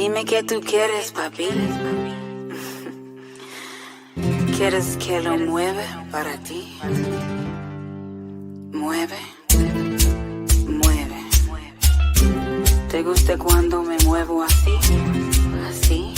Dime qué tú quieres, papi. ¿Quieres que lo mueva para ti? Mueve, mueve. ¿Te gusta cuando me muevo así? Así.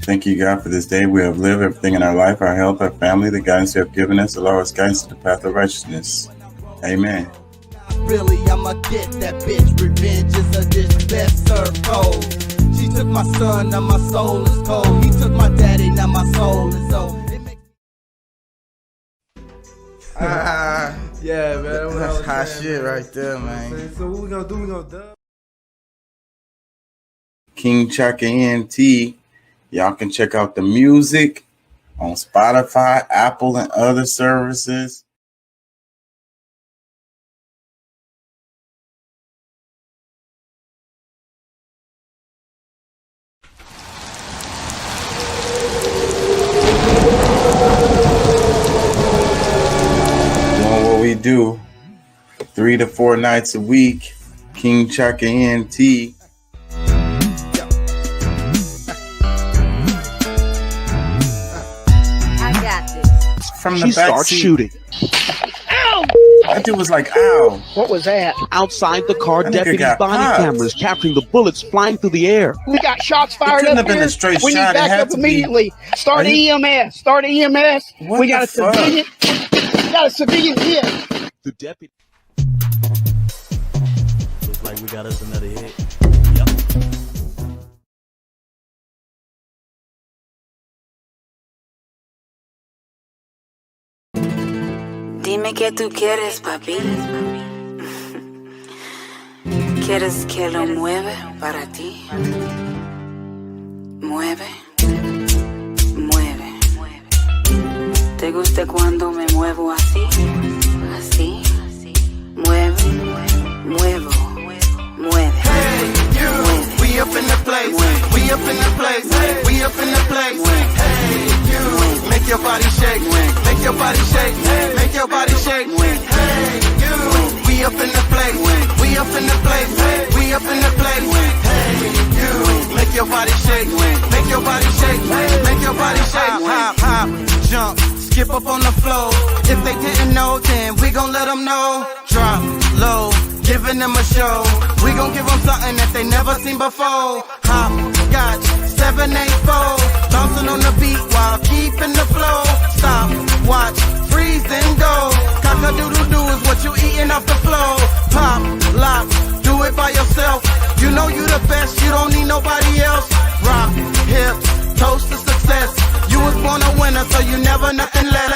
Thank you, God, for this day we have lived, everything in our life, our health, our family, the guidance you have given us, allow us guidance to the path of righteousness. Amen. Really, I'ma get that bitch. Revenge is a dish best served cold. She took my son, now my soul is cold. He took my daddy, now my soul is old. Yeah, man. That's hot shit right there, man. So what we gonna do? We gonna dub? King Chaka ENT. Y'all can check out the music on Spotify, Apple, and other services. Doing what we do 3 to 4 nights a week. King Chaka ENT. From the she starts seat. shooting. Ow! That dude was like, ow. What was that? Outside the car, That nigga deputies' got body popped. cameras capturing the bullets flying through the air. We got shots fired couldn't up have been here. a straight We need shot. It had backup to be- immediately. Start Are you- EMS. Start EMS. What We got the a civilian. We got a civilian hit. The deputy. Looks like we got us another hit. Dime qué tú quieres, papi. ¿Quieres que lo mueva para ti? Mueve, mueve. ¿Te gusta cuando me muevo así? Así. Mueve, muevo, mueve. Hey, you, we up in the place. We up in the place. We up in the place. Hey, you, make your body shake. Make your body shake. Make your body shake. Hey, you, we up in the place. We up in the place. We up in the place. Hey, you, make your body shake. Make your body shake. Make your body shake. Hop, hop, jump, skip up on the floor. If they didn't know, then we gon' let them know. Drop low, giving them a show. We gon' give them something that they never seen before. Hop, scotch, 784. Bouncing on the beat while keeping the flow. Stop, watch, freeze and go. Cock-a-doodle-doo is what you eating off the floor. Pop, lock, do it by yourself. You know you the best, you don't need nobody else. Rock, hip, toast to success. You was born a winner, so you never nothing less.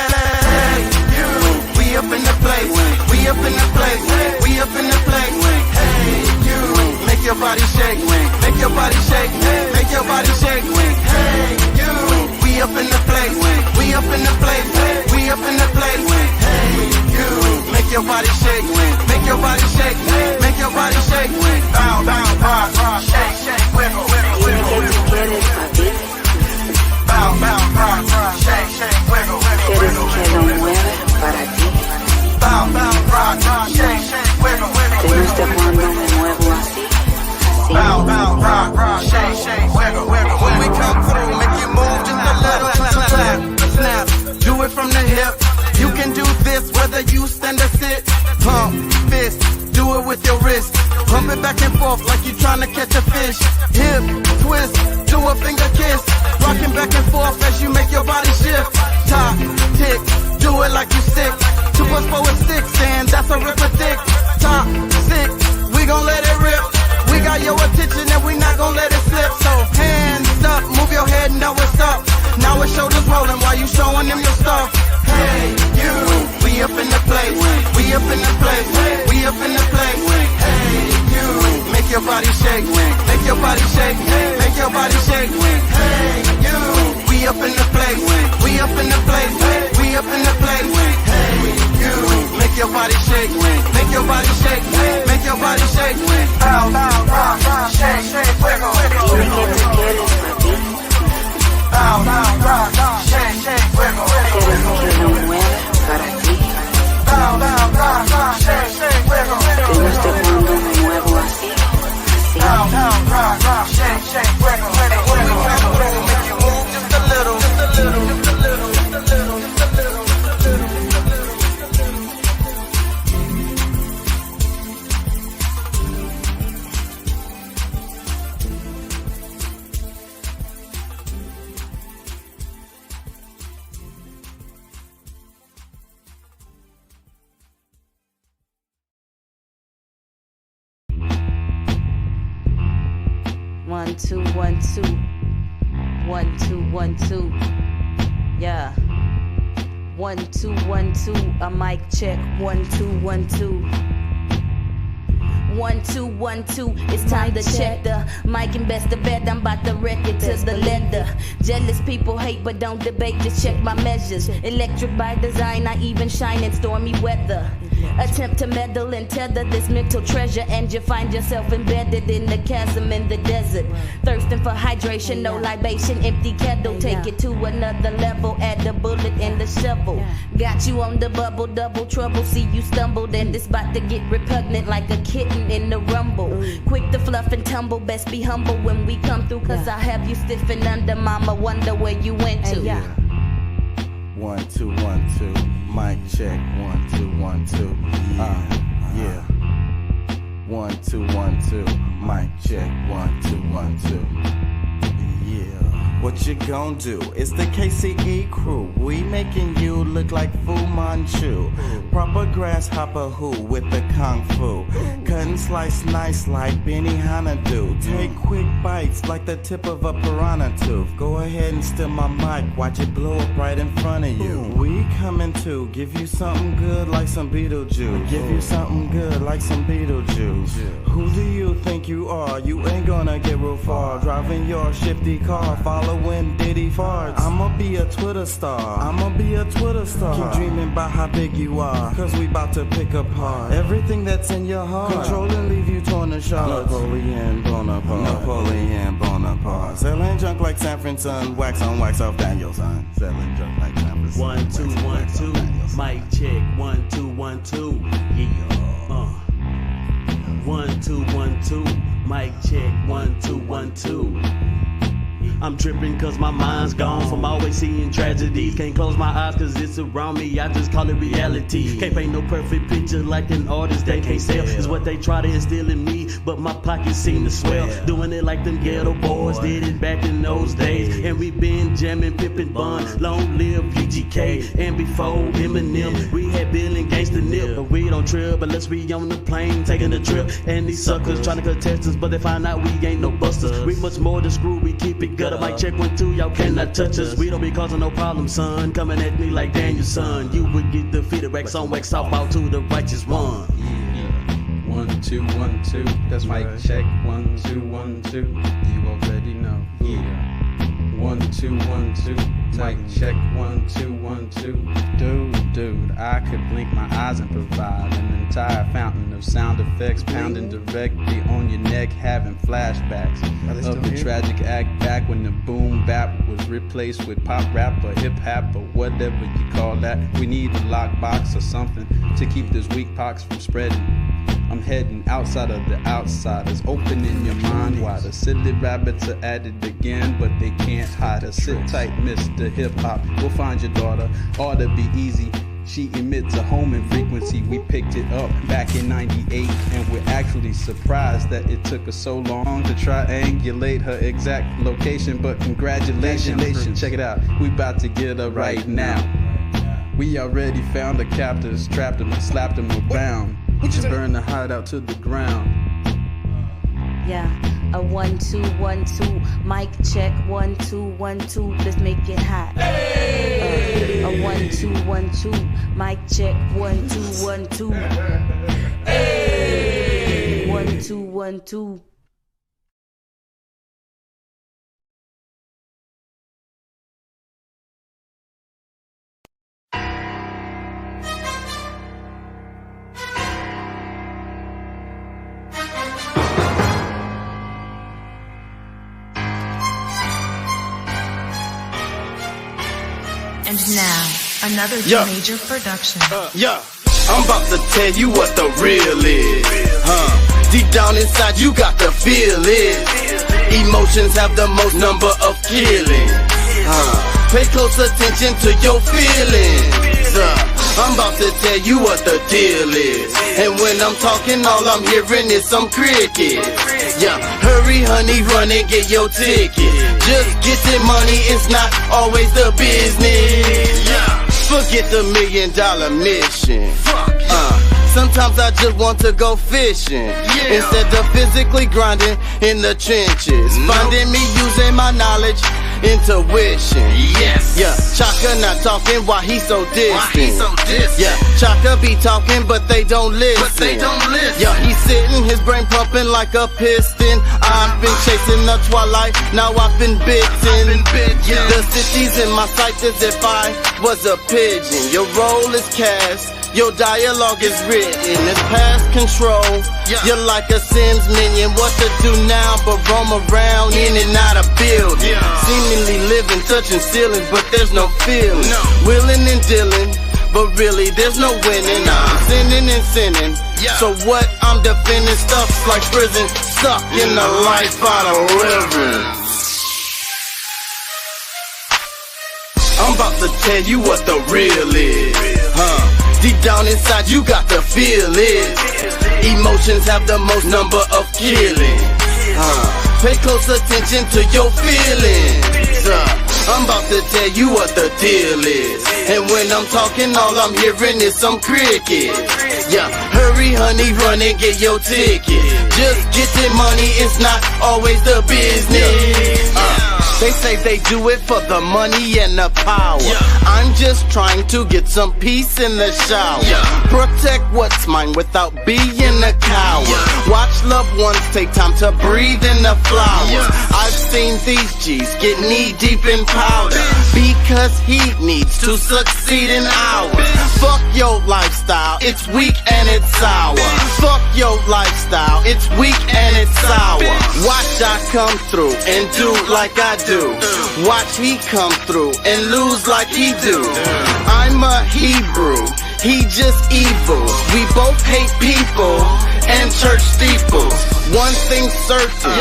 Hey, you, we up in the place. We up in the place. We up in the place. Hey, you, make your body shake. Make your body shake. Make your body shake. Hey, you, we up in the place. We up in the place. We up in the place. Hey, you, make your body shake. Make your body shake. Make your body shake. Bow, bow, rock, rock, shake, shake, wiggle, wiggle, Dime wiggle, qué tú wiggle. quieres, papi. Bow, bow, rock, rock, shake, shake, wiggle, wiggle, ¿Quieres wiggle, que lo wiggle. mueva para ti? Bow, bow, rock, rock, shake, shake, wiggle, wiggle, ¿Te gusta wiggle. cuando me muevo así? Bow, Así. bow, rock, rock, shake, shake, wiggle, wiggle. When we come through, make you move just a little. Clap, clap, snap, do it from the hip. You can do this whether you stand or sit. Pump, fist, do it with your wrist. Pump it back and forth like you trying to catch a fish. Hip, twist, do a finger kiss. Rocking back and forth as you make your body shift. Top, tick, do it like you sick. 2 + 4 is 6, and that's a ripper dick. Top, 6, we gon' let it rip. We got your attention and we not gon' let it slip. So hands up, move your head and know what's up. Now it's shoulders rolling while you showing them your stuff. Hey, you, we up in the place. We up in the place. We up in the place. Hey, you, make your body shake. Make your body shake. Make your body shake. Hey, you, we up in the place. We up in the place. We up in the place. Hey, you, make your body shake. Make your body shake. Make your body shake. Bow, bow, rock, rock, shake, shake, wiggle, wiggle, Dime wiggle. qué tú 1 2 1 2 1 2 1 2. Yeah. 1 2 1 2. A mic check. 1 2 1 2. 1 2 1 2. It's time to check the mic and best to bet I'm about to wreck it to the leather. Jealous people hate but don't debate, just check my measures. Electric by design, I even shine in stormy weather. Attempt to meddle and tether this mental treasure, and you find yourself embedded in the chasm in the desert. Thirsting for hydration, no libation, empty kettle. Take it to another level, add the bullet and the shovel. Got you on the bubble, double trouble. See you stumbled, and it's about to get repugnant like a kitten in the rumble. Quick to fluff and tumble, best be humble when we come through, cause I have you stiffing under. Mama wonder where you went to. 1 2 1 2. Mic check. 1 2 1 2. Yeah. 1 2 1 2. Mic check. 1 2 1 2. Yeah. What you gon' do? It's the KCE crew. We making you look like Fu Manchu. Proper grasshopper who with the kung fu. Cut and slice nice like Benny Hanna do. Take quick bites like the tip of a piranha tooth. Go ahead and steal my mic, watch it blow up right in front of you. We coming to give you something good like some Beetlejuice. Give you something good like some Beetlejuice. Who do you think you are? You ain't gonna get real far. Driving your shifty car, following Diddy farts. I'ma be a Twitter star. I'ma be a Twitter star. Keep dreaming about how big you are, cause we about to pick apart everything that's in your heart. Control and leave you torn to shards. Napoleon Bonaparte. Napoleon Bonaparte. Selling junk like Sanford son. Wax on, wax off Daniel son. Selling junk like Sanford son. 1 2 1 2. Mic check. 1 2 1 2. Yeah. 1 2 1 2. Mic check. 1 2 1 2. I'm tripping cause my mind's gone from always seeing tragedies. Can't close my eyes cause it's around me, I just call it reality. Can't paint no perfect picture like an artist they can't sell. It's what they try to instill in me, but my pockets seem to swell. Doing it like them ghetto boys did it back in those days. And we been jamming Pippin Bun, long live UGK. And before Eminem, we had Bill and Gangsta Nip. But we don't trip unless we on the plane taking a trip. And these suckers trying to contest us, but they find out we ain't no busters. We much more than screw, we keep it gutter. Mic check 1 2, y'all cannot touch us. We don't be causing no problem, son. Coming at me like Daniel's son. You would get defeated, wax on, wax off, out to the righteous one. 1 2 1 2. That's mic check. 1 2 1 2. You already know. Yeah. 1 2 1 2. Mic check. 1 2 1 2. Dude, I could blink my eyes and provide an entire fountain of sound effects, pounding directly on your neck, having flashbacks of the tragic act back when the boom bap was replaced with pop rap or hip hop or whatever you call that. We need a lockbox or something to keep this weak pox from spreading. I'm heading outside of the outsiders, opening your mind wider. Silly rabbits are at it again, but they can't hide us. Sit tight, Mr. Hip Hop. We'll find your daughter. Ought to be easy. She emits a homing frequency. We picked it up back in '98, and we're actually surprised that it took us so long to triangulate her exact location. But congratulations, check it out. We about to get her right now. We already found the captors, trapped them and slapped them bound. Just burn the hideout to the ground. Yeah, a 1 2 1 2. Mic check. 1 2 1 2. Let's make it hot. A 1 2 1 2. Mic check. 1 2 1 2. 1 2 1 2. And now, another major production. I'm about to tell you what the real is. Deep down inside, you got to feel it. Emotions have the most number of killings. Pay close attention to your feelings. I'm about to tell you what the deal is. And when I'm talking, all I'm hearing is some crickets. Yeah, hurry honey, run and get your ticket. Just get the money, it's not always the business. Yeah, forget the $1 million mission. Sometimes I just want to go fishing instead of physically grinding in the trenches. Finding me using my knowledge, intuition. Yeah, Chaka not talking while he so distant. Yeah, Chaka be talking but they don't listen. Yeah, he's sitting, his brain pumping like a piston. I've been chasing the twilight, now I've been bitten. The city's in my sights as if I was a pigeon. Your role is cast, your dialogue is written, it's past control. You're like a Sims minion, what to do now but roam around in and out of buildings. Seemingly living, touching ceilings, but there's no feeling. Willing and dealing, but really there's no winning. I'm sinning and sinning, so what I'm defending stuff's like prison, stuck in the life out of living. I'm about to tell you what the real is, Deep down inside you got to feel it. Emotions have the most number of killings. Pay close attention to your feelings. I'm about to tell you what the deal is. And when I'm talking, all I'm hearing is some cricket. Yeah, hurry honey, run and get your ticket. Just get the money, it's not always the business. They say they do it for the money and the power. I'm just trying to get some peace in the shower. Protect what's mine without being a coward. Watch loved ones take time to breathe in the flowers. I've seen these G's get knee deep in powder because he needs to succeed in ours. Fuck your lifestyle, it's weak and it's sour. Fuck your lifestyle, it's weak and it's sour. Watch I come through and do like I do. Watch he come through and lose like he do. I'm a Hebrew, he just evil. We both hate people and church steeples. One thing certain,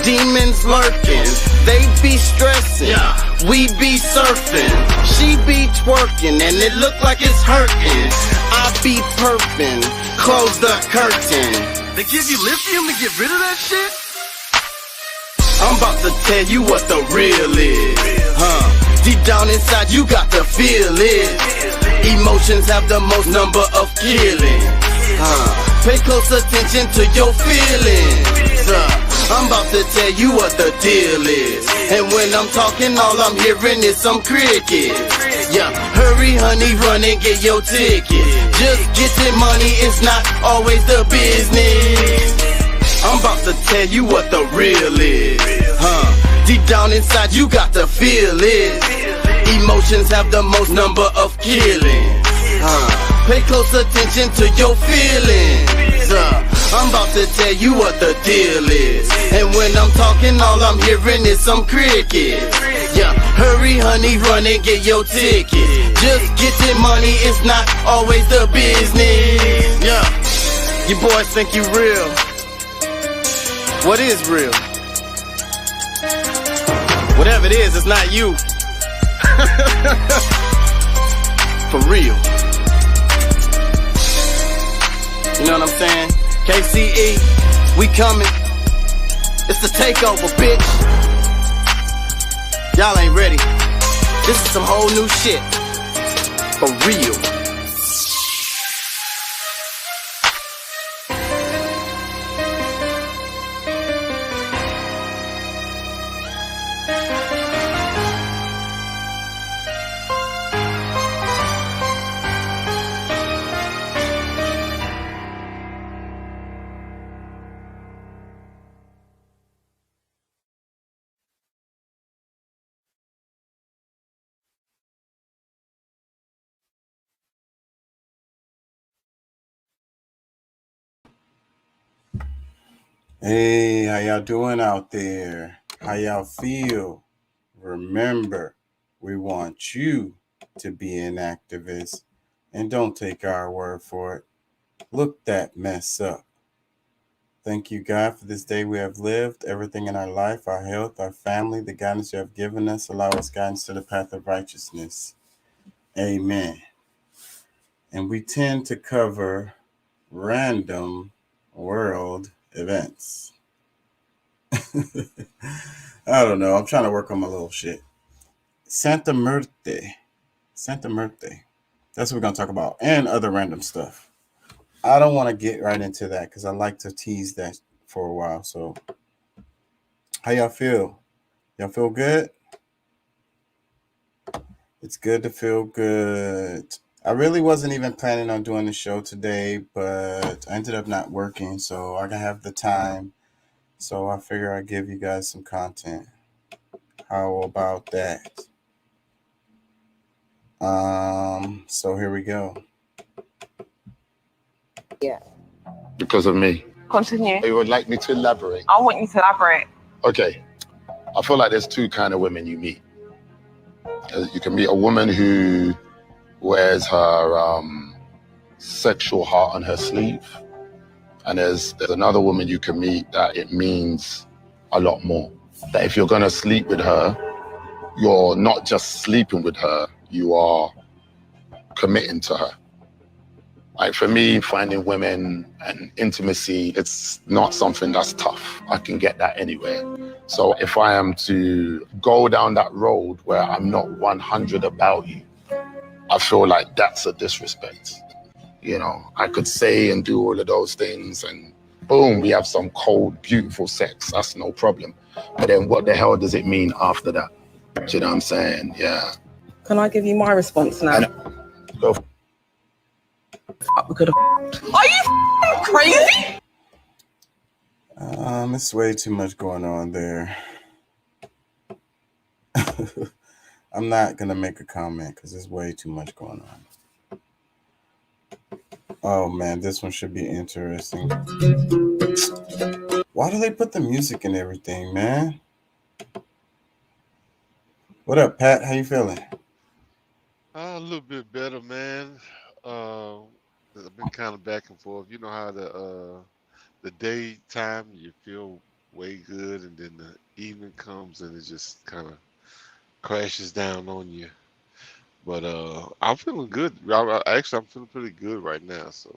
demons lurking. They be stressing, we be surfing. She be twerking and it look like it's hurting. I be perping, close the curtain. They give you lithium to get rid of that shit? I'm about to tell you what the real is, Deep down inside you got to feel it. Emotions have the most number of killings. Pay close attention to your feelings. I'm about to tell you what the deal is. And when I'm talking, all I'm hearing is some cricket. Yeah, hurry honey, run and get your ticket. Just get the money, it's not always the business. I'm about to tell you what the real is, Deep down inside you got to feel it. Emotions have the most number of killings. Pay close attention to your feelings. I'm about to tell you what the deal is. And when I'm talking, all I'm hearing is some cricket. Yeah, hurry honey, run and get your ticket. Just get the money, it's not always the business. Yeah, you boys think you real. What is real? Whatever it is, it's not you. For real. You know what I'm saying? KCE, we coming. It's the takeover, bitch. Y'all ain't ready. This is some whole new shit. For real. Hey, how y'all doing out there? How y'all feel? Remember, we want you to be an activist, and don't take our word for it. Look that mess up. Thank you, God, for this day we have lived, everything in our life, our health, our family, the guidance you have given us. Allow us guidance to the path of righteousness. Amen. And we tend to cover random world events. I don't know. I'm trying to work on my little shit. Santa Muerte. Santa Muerte. That's what we're going to talk about. And other random stuff. I don't want to get right into that because I like to tease that for a while. So, how y'all feel? Y'all feel good? It's good to feel good. I really wasn't even planning on doing the show today, but I ended up not working, so I have the time. So I figure I'd give you guys some content. How about that? So here we go. Yeah. Because of me. Continue. You would like me to elaborate? I want you to elaborate. Okay. I feel like there's two kind of women you meet. You can meet a woman who wears her sexual heart on her sleeve. And there's another woman you can meet that it means a lot more. That if you're going to sleep with her, you're not just sleeping with her, you are committing to her. Like for me, finding women and intimacy, it's not something that's tough. I can get that anywhere. So if I am to go down that road where I'm not 100 about you, I feel like that's a disrespect. You know, I could say and do all of those things and boom, we have some cold, beautiful sex. That's no problem. But then what the hell does it mean after that? Do you know what I'm saying? Yeah. Can I give you my response now? Go. Are you crazy? It's way too much going on there. I'm not gonna make a comment because there's way too much going on. Oh man, this one should be interesting. Why do they put the music and everything, man? What up, Pat? How you feeling? A little bit better, man. I've been kind of back and forth. You know how the daytime you feel way good, and then the evening comes and it just kind of crashes down on you. But I'm feeling good. Actually, I'm feeling pretty good right now. So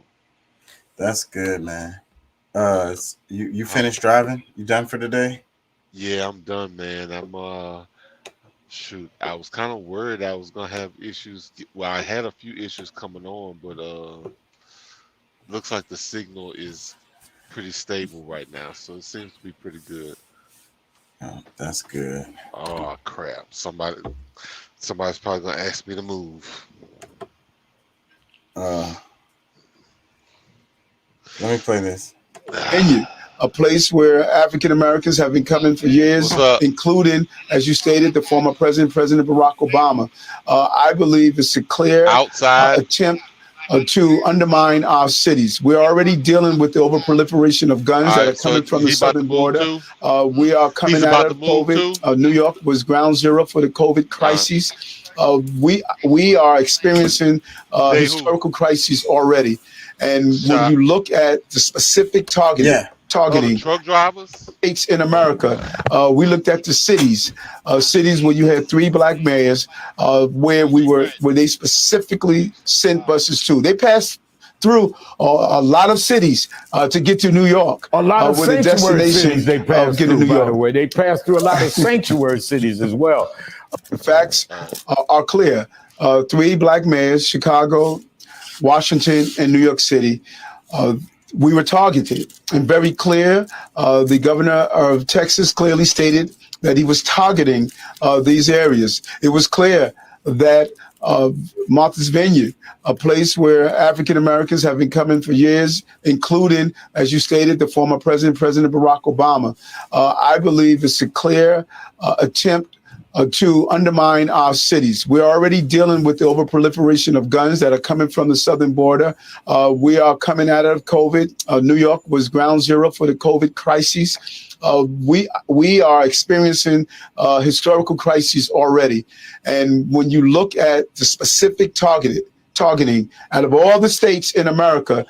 That's good, man. You finished driving? You done for today? yeah, I'm done, man. Shoot, I was kind of worried I was gonna have issues. Well, I had a few issues coming on, but looks like the signal is pretty stable right now, so it seems to be pretty good. Oh, that's good. Oh crap! Somebody's probably gonna ask me to move. Let me play this. Venue, a place where African Americans have been coming for years, including, as you stated, the former President Barack Obama. I believe it's a clear attempt to undermine our cities. We're already dealing with the overproliferation of guns that are coming from the southern border. We are coming out of COVID. New York was ground zero for the COVID crisis. We are experiencing historical crises already. And when you look at the specific targeting truck drivers states in America, we looked at the cities where you had 3 black mayors, where they specifically sent buses to. They passed through a lot of cities to get to New York. A lot of with a sanctuary destination cities they passed get to through, New by York. the way. They passed through a lot of sanctuary cities as well. The facts are clear. 3 black mayors, Chicago, Washington, and New York City. We were targeted and very clear. The governor of Texas clearly stated that he was targeting these areas. It was clear that Martha's Vineyard, a place where African Americans have been coming for years, including, as you stated, the former President Barack Obama. I believe it's a clear attempt to undermine our cities. We're already dealing with the overproliferation of guns that are coming from the southern border. We are coming out of COVID. New York was ground zero for the COVID crisis. We are experiencing historical crises already. And when you look at the specific targeting out of all the states in America,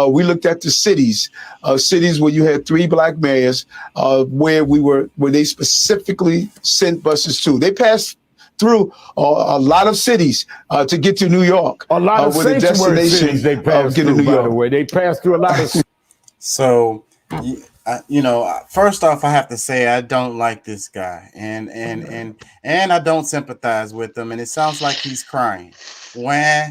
we looked at the cities where you had 3 black mayors, where they specifically sent buses to. They passed through a lot of cities to get to New York. A lot of with a sanctuary destination cities they passed get to through, New by York. the way. They passed through a lot of... So, first off, I have to say I don't like this guy, and I don't sympathize with him, and it sounds like he's crying. Wah.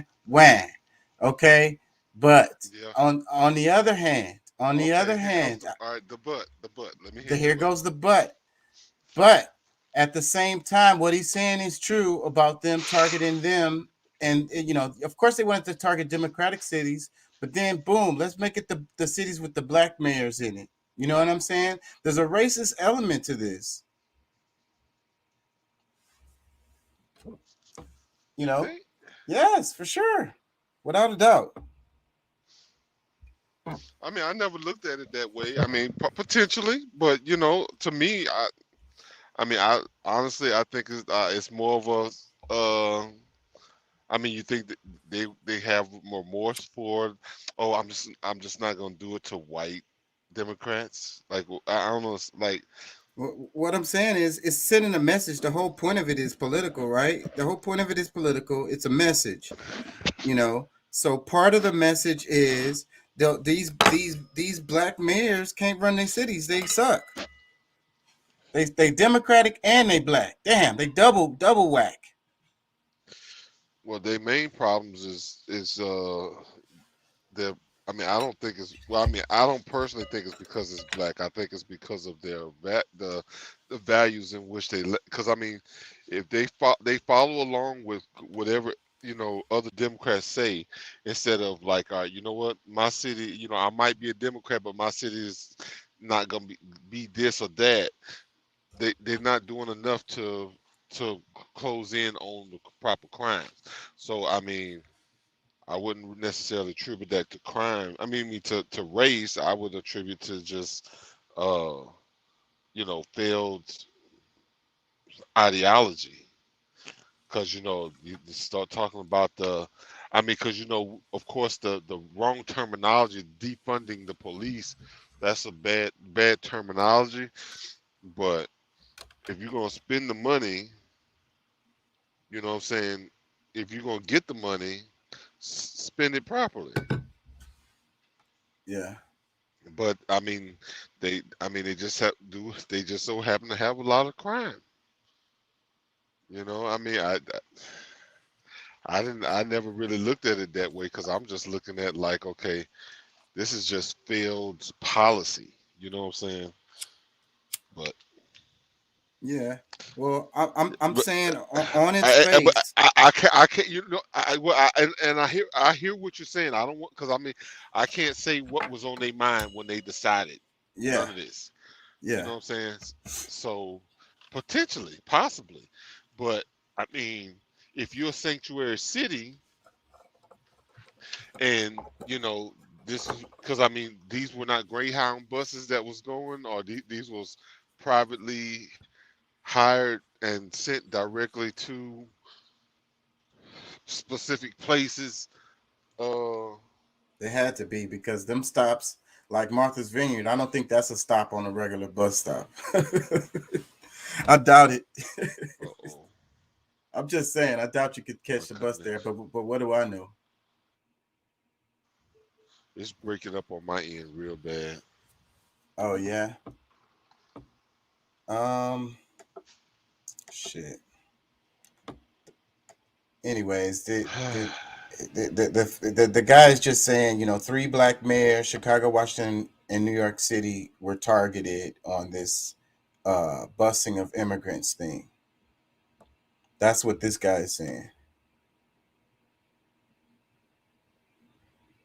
Okay, But Yeah. on the other hand, Okay, here comes all right, the butt. Let me hear here your butt. goes the but. But at the same time, what he's saying is true about them targeting them. And, of course, they wanted to target Democratic cities, but then, boom, let's make it the cities with the black mayors in it. You know what I'm saying? There's a racist element to this. You think? Yes, for sure. Without a doubt. I mean, I never looked at it that way. I mean, potentially, but to me, I mean, I honestly, I think it's more of a. I mean, you think that they have remorse for? Oh, I'm just not gonna do it to white Democrats. Like I don't know, like What I'm saying is, it's sending a message. The whole point of it is political, right? The whole point of it is political. It's a message, So part of the message is these black mayors can't run their cities. They suck. They Democratic and they black. Damn, they double whack. well, their main problems is their. I mean, I don't think it's well. I mean, I don't personally think it's because it's black. I think it's because of the values in which they. Because I mean, if they follow along with whatever other Democrats say, instead of like, all right, you know what, my city, I might be a Democrat, but my city is not gonna be this or that. They're not doing enough to close in on the proper crimes. So I mean, I wouldn't necessarily attribute that to crime. I mean to race. I would attribute to just uh failed ideology. Because you start talking about I mean, because of course the wrong terminology, defunding the police, that's a bad terminology. But if you're gonna spend the money, you know what I'm saying, if you're gonna get the money, spend it properly. Yeah. But I mean, they just they just so happen to have a lot of crime. I mean, I never really looked at it that way because I'm just looking at like, okay, this is just failed policy. You know what I'm saying? But Yeah. Well, I'm but saying on its face. I can't well, and I hear what you're saying. I don't want because I mean I can't say what was on their mind when they decided Yeah. none of this. You Yeah. know what I'm saying? So potentially, possibly, but I mean, if you're a sanctuary city, and this is because I mean these were not Greyhound buses that was going, or these was privately hired and sent directly to specific places. Uh, They had to be, because them stops like Martha's Vineyard, I don't think that's a stop on a regular bus stop. I doubt it. uh-oh. I'm just saying, I doubt you could catch My the bus there. goodness, But what do I know? it's breaking up on my end real bad. Oh yeah. Um. Shit. Anyways, the guy is just saying, 3 black mayors, Chicago, Washington, and New York City, were targeted on this busing of immigrants thing. That's what this guy is saying.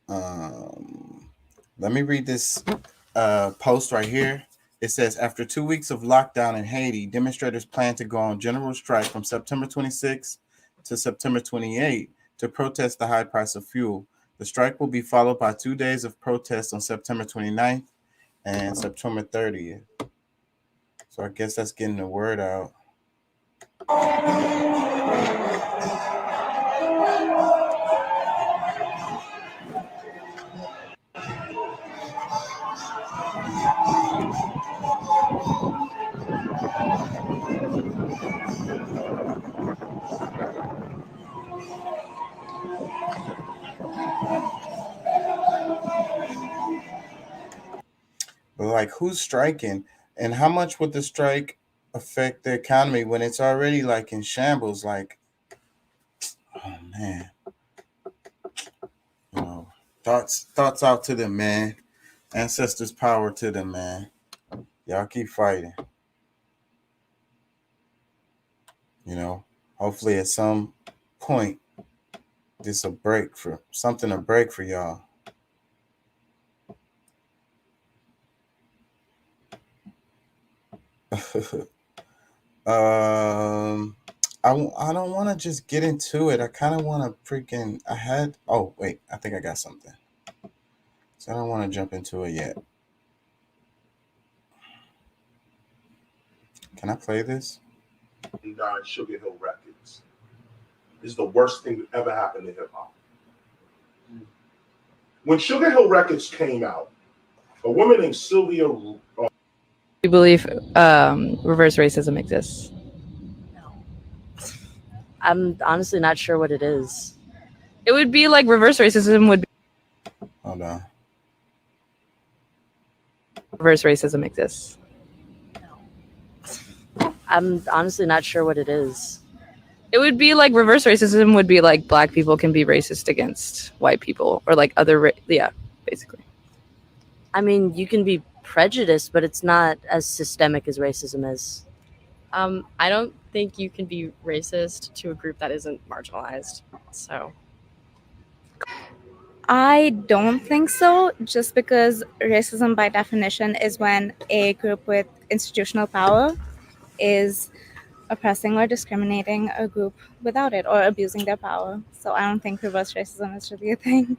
Um, Let me read this post right here. It says, after 2 weeks of lockdown in Haiti, demonstrators plan to go on general strike from September 26th to September 28th to protest the high price of fuel. The strike will be followed by 2 days of protests on September 29th and September 30th. So I guess that's getting the word out. But like, who's striking, and how much would the strike affect the economy when it's already like in shambles? Like, oh man, you know. Thoughts out to them, man. Ancestors power to them, man. Y'all keep fighting. You know, hopefully at some point this will break for something to break for y'all. I don't want to just get into it. I kind of want to freaking. Oh wait, I think I got something. So I don't want to jump into it yet. Can I play this? Sugar Hill Records is the worst thing that ever happened to hip hop. When Sugar Hill Records came out, a woman named Sylvia. Do you believe reverse racism exists? I'm honestly not sure what it is. It would be like reverse racism would be. Hold on. Reverse racism exists. I'm honestly not sure what it is. It would be like reverse racism would be like black people can be racist against white people or like other, yeah, basically. I mean, you can be prejudiced, but it's not as systemic as racism is. I don't think you can be racist to a group that isn't marginalized. So I don't think so, just because racism by definition is when a group with institutional power is oppressing or discriminating a group without it or abusing their power. So I don't think reverse racism is really a thing.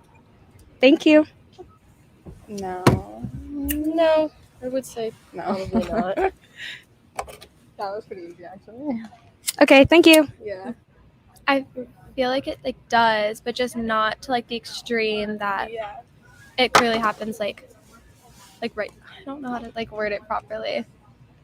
Thank you. No, I would say no. Probably not. That was pretty easy, actually. Okay, thank you. Yeah. I feel like it does, but just not to like the extreme that it clearly happens like right. I don't know how to like word it properly.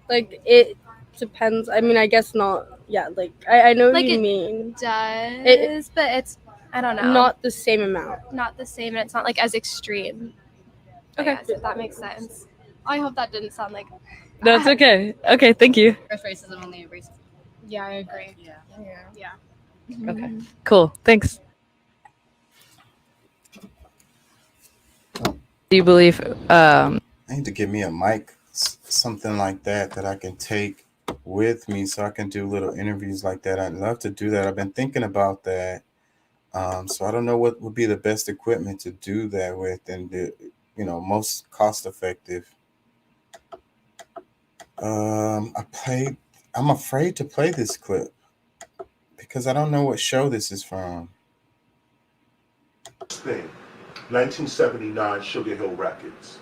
Like it depends. I mean, I guess not. Yeah, like I know what Like you it mean. does, but it's I don't know. Not the same amount. Not the same, and it's not like as extreme. Okay. Yes, if that makes sense. I hope that didn't sound like. No, it's okay. Okay, thank you. Racism only racism. Yeah, I agree. Yeah. Okay, cool. Thanks. Do you believe? I need to give me a mic, something like that I can take with me, so I can do little interviews like that. I'd love to do that. I've been thinking about that. So I don't know what would be the best equipment to do that with, and the most cost effective. I'm afraid to play this clip because I don't know what show this is from. Thing, 1979 Sugar Hill Records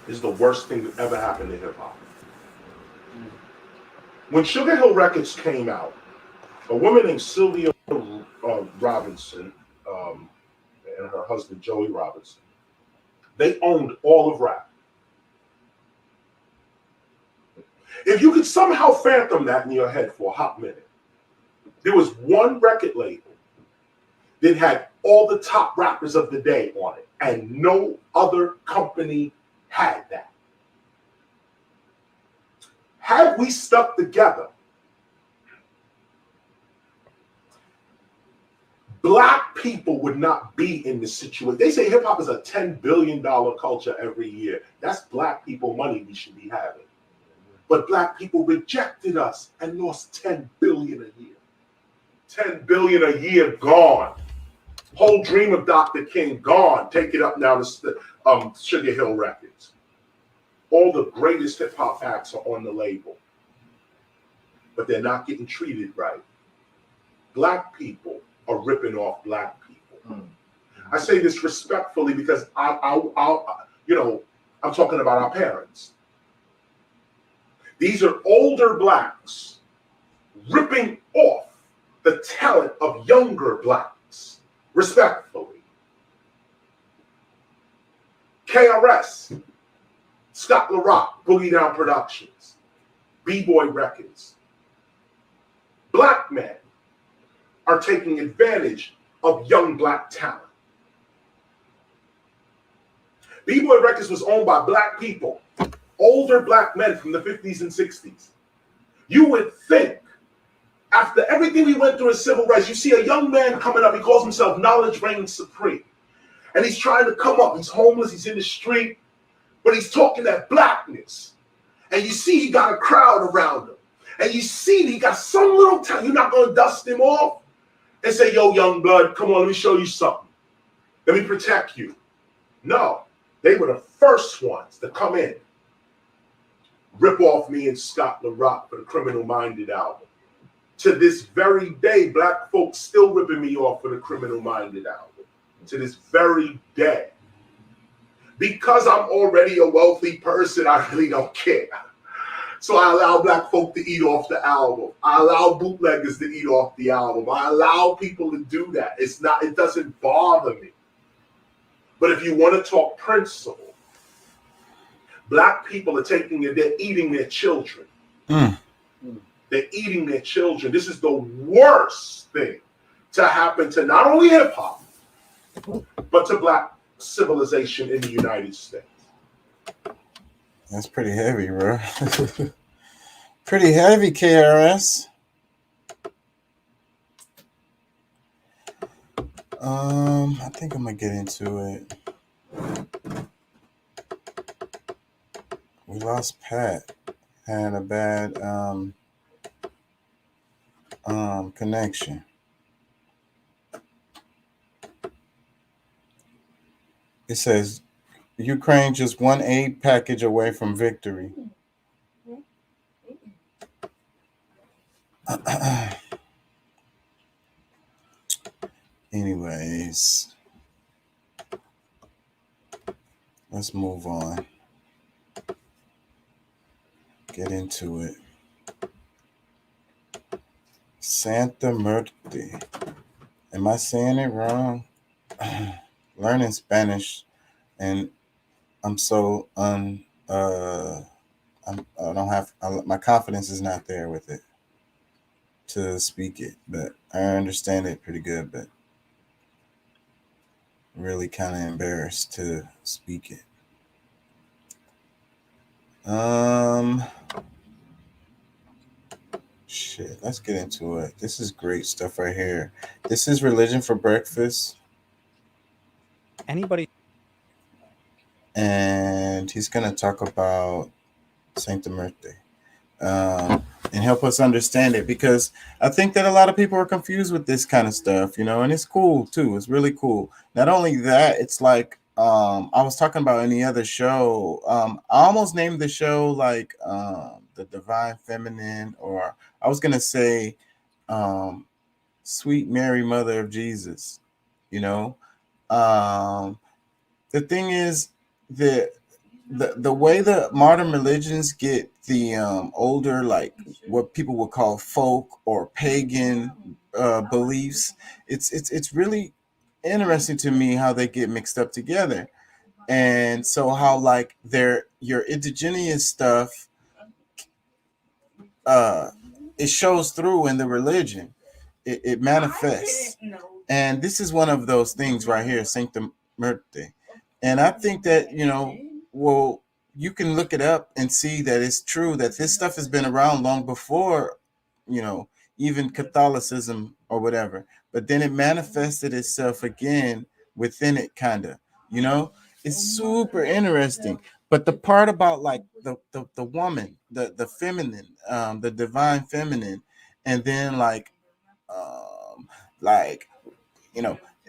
is the worst thing that ever happened to hip hop. When Sugar Hill Records came out, a woman named Sylvia Robinson and her husband Joey Robinson, they owned all of rap. If you could somehow phantom that in your head for a hot minute, there was one record label that had all the top rappers of the day on it, and no other company had that. Had we stuck together, Black people would not be in this situation. They say hip hop is a $10 billion culture every year. That's Black people money we should be having. But Black people rejected us and lost $10 billion a year. $10 billion a year gone. Whole dream of Dr. King gone. Take it up now to Sugar Hill Records. All the greatest hip hop acts are on the label, but they're not getting treated right. Black people are ripping off Black people. I say this respectfully because I'm talking about our parents. These are older Blacks ripping off the talent of younger Blacks, respectfully. KRS, Scott LaRock, Boogie Down Productions, B-Boy Records. Black men are taking advantage of young Black talent. B-Boy Records was owned by Black people, older Black men from the 50s and 60s. You would think, after everything we went through in civil rights, you see a young man coming up, he calls himself Knowledge Reigns Supreme. And he's trying to come up. He's homeless. He's in the street. But he's talking that blackness. And you see he got a crowd around him. And you see he got some little time. You're not going to dust him off and say, yo, young blood, come on, let me show you something. Let me protect you. No, they were the first ones to come in. Rip off me and Scott LaRock for the Criminal Minded album. To this very day, black folks still ripping me off for the Criminal Minded album. To this very day. Because I'm already a wealthy person, I really don't care. So I allow black folk to eat off the album. I allow bootleggers to eat off the album. I allow people to do that. It doesn't bother me. But if you want to talk principle, black people are they're eating their children. They're eating their children. This is the worst thing to happen to not only hip hop, but to black civilization in the United States. That's pretty heavy, bro. Pretty heavy, KRS. I think I'm gonna get into it. We lost Pat. Had a bad connection. It says Ukraine just one aid package away from victory. Anyways, let's move on. Get into it. Santa Muerte. Am I saying it wrong? Learning Spanish, and I'm so my confidence is not there with it to speak it, but I understand it pretty good, but really kind of embarrassed to speak it. Shit, let's get into it. This is great stuff right here. This is Religion for Breakfast. Anybody? And he's going to talk about Santa Muerte and help us understand it, because I think that a lot of people are confused with this kind of stuff, and it's cool too. It's really cool. Not only that, it's like I was talking about any other show. I almost named the show like The Divine Feminine, or I was going to say Sweet Mary, Mother of Jesus. The thing is that the way the modern religions get the older, like what people would call folk or pagan beliefs, it's really interesting to me how they get mixed up together. And so how like your indigenous stuff it shows through in the religion. It manifests. And this is one of those things right here, Sancta Muerte. And I think that, you can look it up and see that it's true that this stuff has been around long before, even Catholicism or whatever. But then it manifested itself again within it, kind of, It's super interesting. But the part about like the woman, the feminine, the divine feminine, and then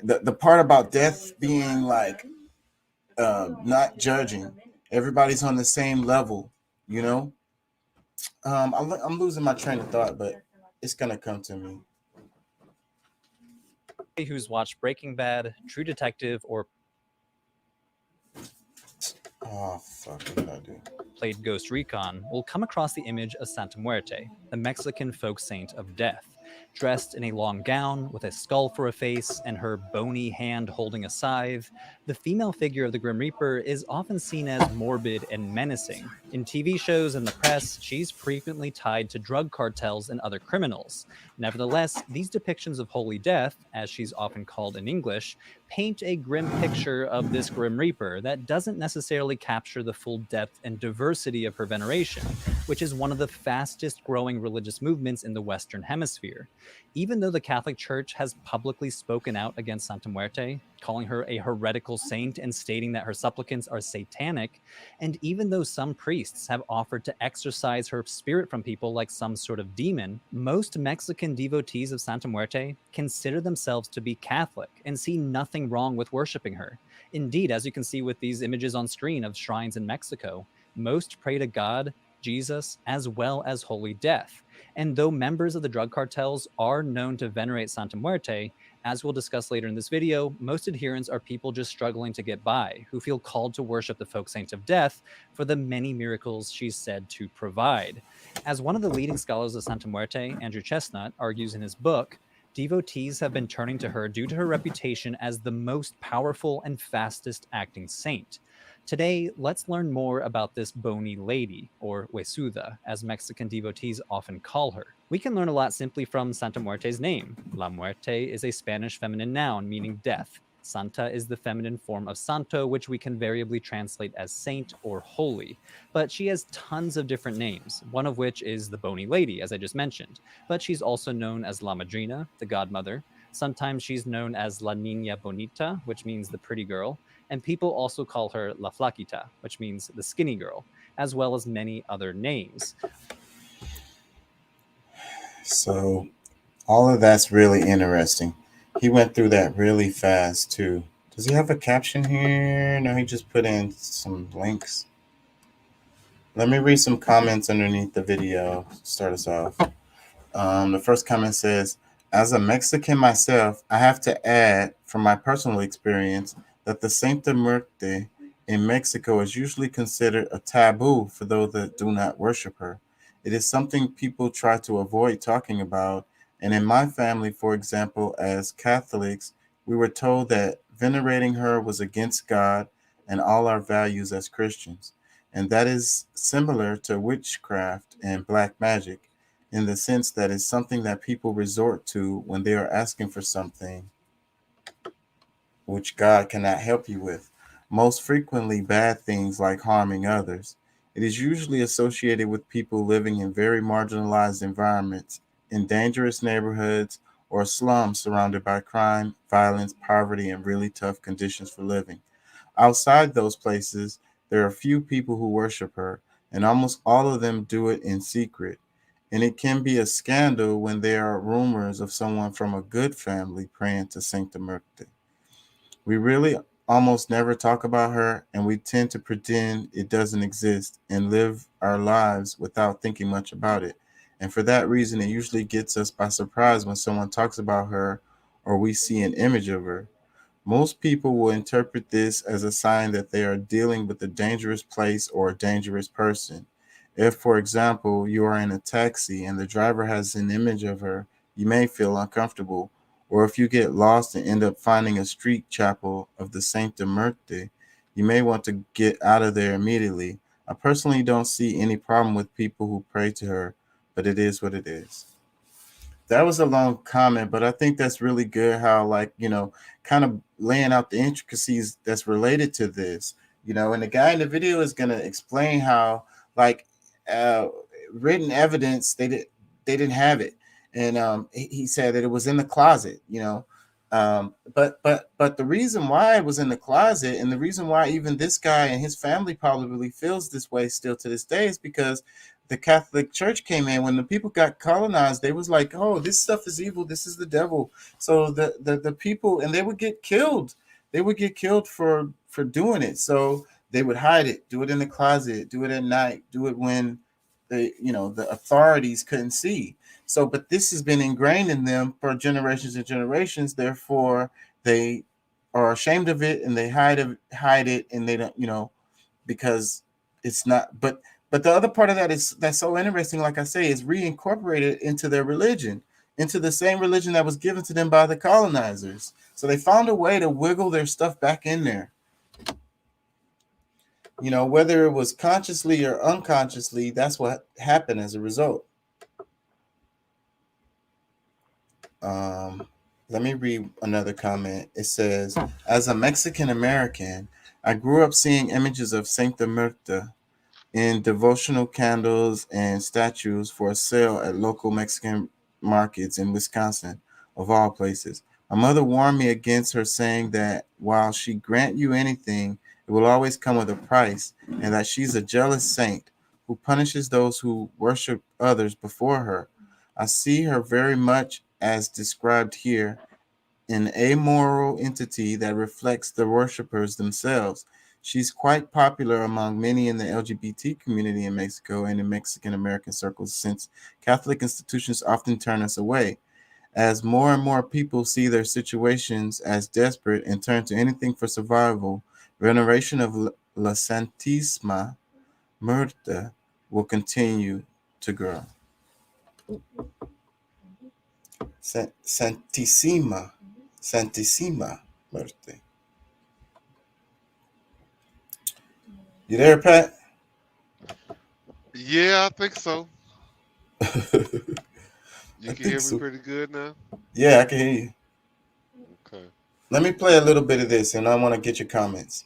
the part about death being like not judging, everybody's on the same level, I'm losing my train of thought, but it's gonna come to me. Who's watched Breaking Bad, True Detective, or played Ghost Recon will come across the image of Santa Muerte, the Mexican folk saint of death. Dressed in a long gown with a skull for a face and her bony hand holding a scythe, the female figure of the Grim Reaper is often seen as morbid and menacing. In TV shows and the press, she's frequently tied to drug cartels and other criminals. Nevertheless, these depictions of Holy Death, as she's often called in English, paint a grim picture of this Grim Reaper that doesn't necessarily capture the full depth and diversity of her veneration. which is one of the fastest growing religious movements in the Western Hemisphere. Even though the Catholic Church has publicly spoken out against Santa Muerte, calling her a heretical saint and stating that her supplicants are satanic, and even though some priests have offered to exorcise her spirit from people like some sort of demon, most Mexican devotees of Santa Muerte consider themselves to be Catholic and see nothing wrong with worshiping her. Indeed, as you can see with these images on screen of shrines in Mexico, most pray to God, Jesus, as well as Holy Death. And though members of the drug cartels are known to venerate Santa Muerte, as we'll discuss later in this video, most adherents are people just struggling to get by, who feel called to worship the folk saint of death for the many miracles she's said to provide. As one of the leading scholars of Santa Muerte, Andrew Chestnut, argues in his book, devotees have been turning to her due to her reputation as the most powerful and fastest acting saint. Today, let's learn more about this bony lady, or Huesuda, as Mexican devotees often call her. We can learn a lot simply from Santa Muerte's name. La Muerte is a Spanish feminine noun meaning death. Santa is the feminine form of santo, which we can variably translate as saint or holy. But she has tons of different names, one of which is the bony lady, as I just mentioned. But she's also known as La Madrina, the godmother. Sometimes she's known as La Niña Bonita, which means the pretty girl, and people also call her La Flaquita, which means the skinny girl, as well as many other names. So all of that's really interesting. He went through that really fast too. Does he have a caption here? No, he just put in some links. Let me read some comments underneath the video. Start us off. The first comment says, as a Mexican myself, I have to add from my personal experience that the Sancta Muerte in Mexico is usually considered a taboo for those that do not worship her. It is something people try to avoid talking about. And in my family, for example, as Catholics, we were told that venerating her was against God and all our values as Christians. And that is similar to witchcraft and black magic, in the sense that it's something that people resort to when they are asking for something which God cannot help you with. Most frequently, bad things like harming others. It is usually associated with people living in very marginalized environments, in dangerous neighborhoods, or slums surrounded by crime, violence, poverty, and really tough conditions for living. Outside those places, there are few people who worship her, and almost all of them do it in secret. And it can be a scandal when there are rumors of someone from a good family praying to Sancta Muerte. We really almost never talk about her, and we tend to pretend it doesn't exist and live our lives without thinking much about it. And for that reason, it usually gets us by surprise when someone talks about her or we see an image of her. Most people will interpret this as a sign that they are dealing with a dangerous place or a dangerous person. If, for example, you are in a taxi and the driver has an image of her, you may feel uncomfortable. Or if you get lost and end up finding a street chapel of the Sancta Muerte, you may want to get out of there immediately. I personally don't see any problem with people who pray to her, but it is what it is. That was a long comment, but I think that's really good how, like, kind of laying out the intricacies that's related to this, and the guy in the video is going to explain how, like, uh, written evidence, they didn't have it. And he said that it was in the closet, but the reason why it was in the closet, and the reason why even this guy and his family probably feels this way still to this day, is because the Catholic Church came in. When the people got colonized, they was like, oh, this stuff is evil, this is the devil. So the people, and they would get killed. They would get killed for doing it. So they would hide it, do it in the closet, do it at night, do it when the authorities couldn't see. So, but this has been ingrained in them for generations and generations. Therefore, they are ashamed of it, and they hide it, and they don't, because it's not. But the other part of that that's so interesting, like I say, is reincorporated into their religion, into the same religion that was given to them by the colonizers. So they found a way to wiggle their stuff back in there. Whether it was consciously or unconsciously, that's what happened as a result. Let me read another comment. It says, as a Mexican American, I grew up seeing images of Sancta Muerte in devotional candles and statues for sale at local Mexican markets in Wisconsin, of all places. My mother warned me against her, saying that while she grant you anything, it will always come with a price, and that she's a jealous saint who punishes those who worship others before her. I see her very much as described here, an amoral entity that reflects the worshippers themselves. She's quite popular among many in the LGBT community in Mexico and in Mexican American circles, since Catholic institutions often turn us away. As more and more people see their situations as desperate and turn to anything for survival, veneration of La Santísima Muerte will continue to grow. Santissima Muerte. You there, Pat? Yeah, I think so. You I can think hear me so. pretty good now? Yeah, I can hear you. Okay. Let me play a little bit of this, and I want to get your comments.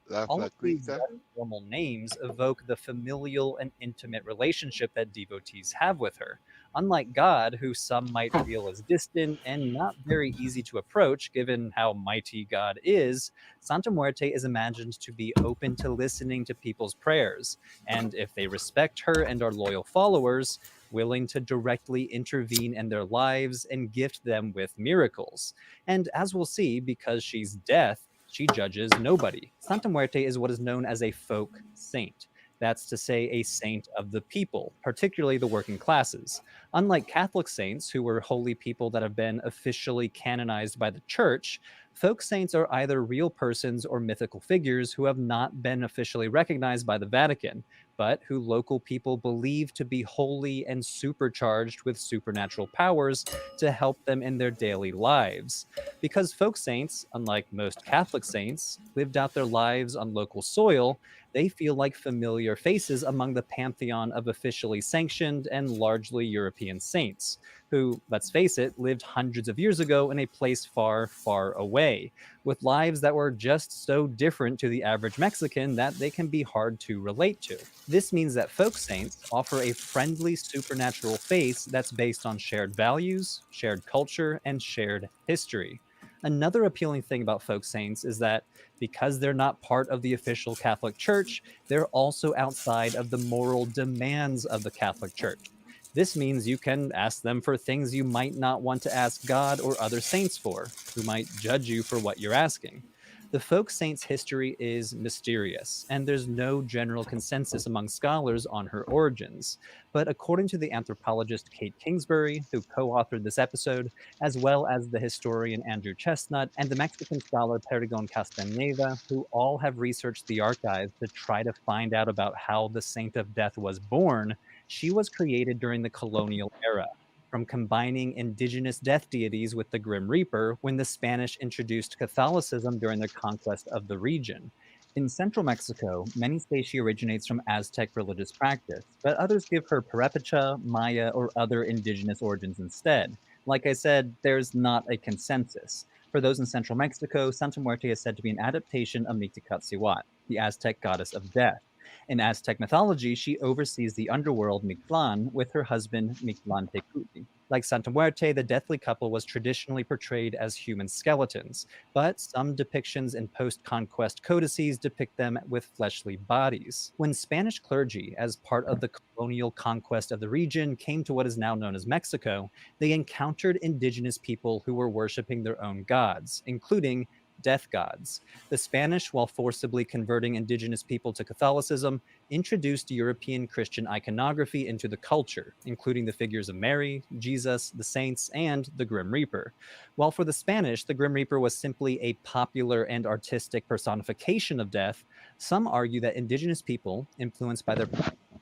La All of these Flaquita. less formal names evoke the familial and intimate relationship that devotees have with her. Unlike God, who some might feel is distant and not very easy to approach given how mighty God is, Santa Muerte is imagined to be open to listening to people's prayers, and if they respect her and are loyal followers, willing to directly intervene in their lives and gift them with miracles. And as we'll see, because she's death, she judges nobody. Santa Muerte is what is known as a folk saint. That's to say, a saint of the people, particularly the working classes. Unlike Catholic saints, who were holy people that have been officially canonized by the church, folk saints are either real persons or mythical figures who have not been officially recognized by the Vatican, but who local people believe to be holy and supercharged with supernatural powers to help them in their daily lives. Because folk saints, unlike most Catholic saints, lived out their lives on local soil, they feel like familiar faces among the pantheon of officially sanctioned and largely European saints, who, let's face it, lived hundreds of years ago in a place far, far away, with lives that were just so different to the average Mexican that they can be hard to relate to. This means that folk saints offer a friendly supernatural face that's based on shared values, shared culture, and shared history. Another appealing thing about folk saints is that because they're not part of the official Catholic Church, they're also outside of the moral demands of the Catholic Church. This means you can ask them for things you might not want to ask God or other saints for, who might judge you for what you're asking. The folk saint's history is mysterious, and there's no general consensus among scholars on her origins. But according to the anthropologist Kate Kingsbury, who co authored this episode, as well as the historian Andrew Chestnut and the Mexican scholar Perdigon Castaneda, who all have researched the archives to try to find out about how the Saint of Death was born, she was created during the colonial era. From combining indigenous death deities with the Grim Reaper when the Spanish introduced Catholicism during their conquest of the region. In central Mexico, many say she originates from Aztec religious practice, but others give her Purepecha, Maya, or other indigenous origins instead. Like I said, there's not a consensus. For those in central Mexico, Santa Muerte is said to be an adaptation of Mictlantecuhtli, the Aztec goddess of death. In Aztec mythology, she oversees the underworld Mictlan with her husband Mictlantecutli. Like Santa Muerte, the deathly couple was traditionally portrayed as human skeletons, but some depictions in post conquest codices depict them with fleshly bodies. When Spanish clergy, as part of the colonial conquest of the region, came to what is now known as Mexico, they encountered indigenous people who were worshiping their own gods, including death gods. The Spanish, while forcibly converting indigenous people to Catholicism, introduced European Christian iconography into the culture, including the figures of Mary, Jesus, the saints, and the Grim Reaper. While for the Spanish, the Grim Reaper was simply a popular and artistic personification of death, some argue that indigenous people, influenced by their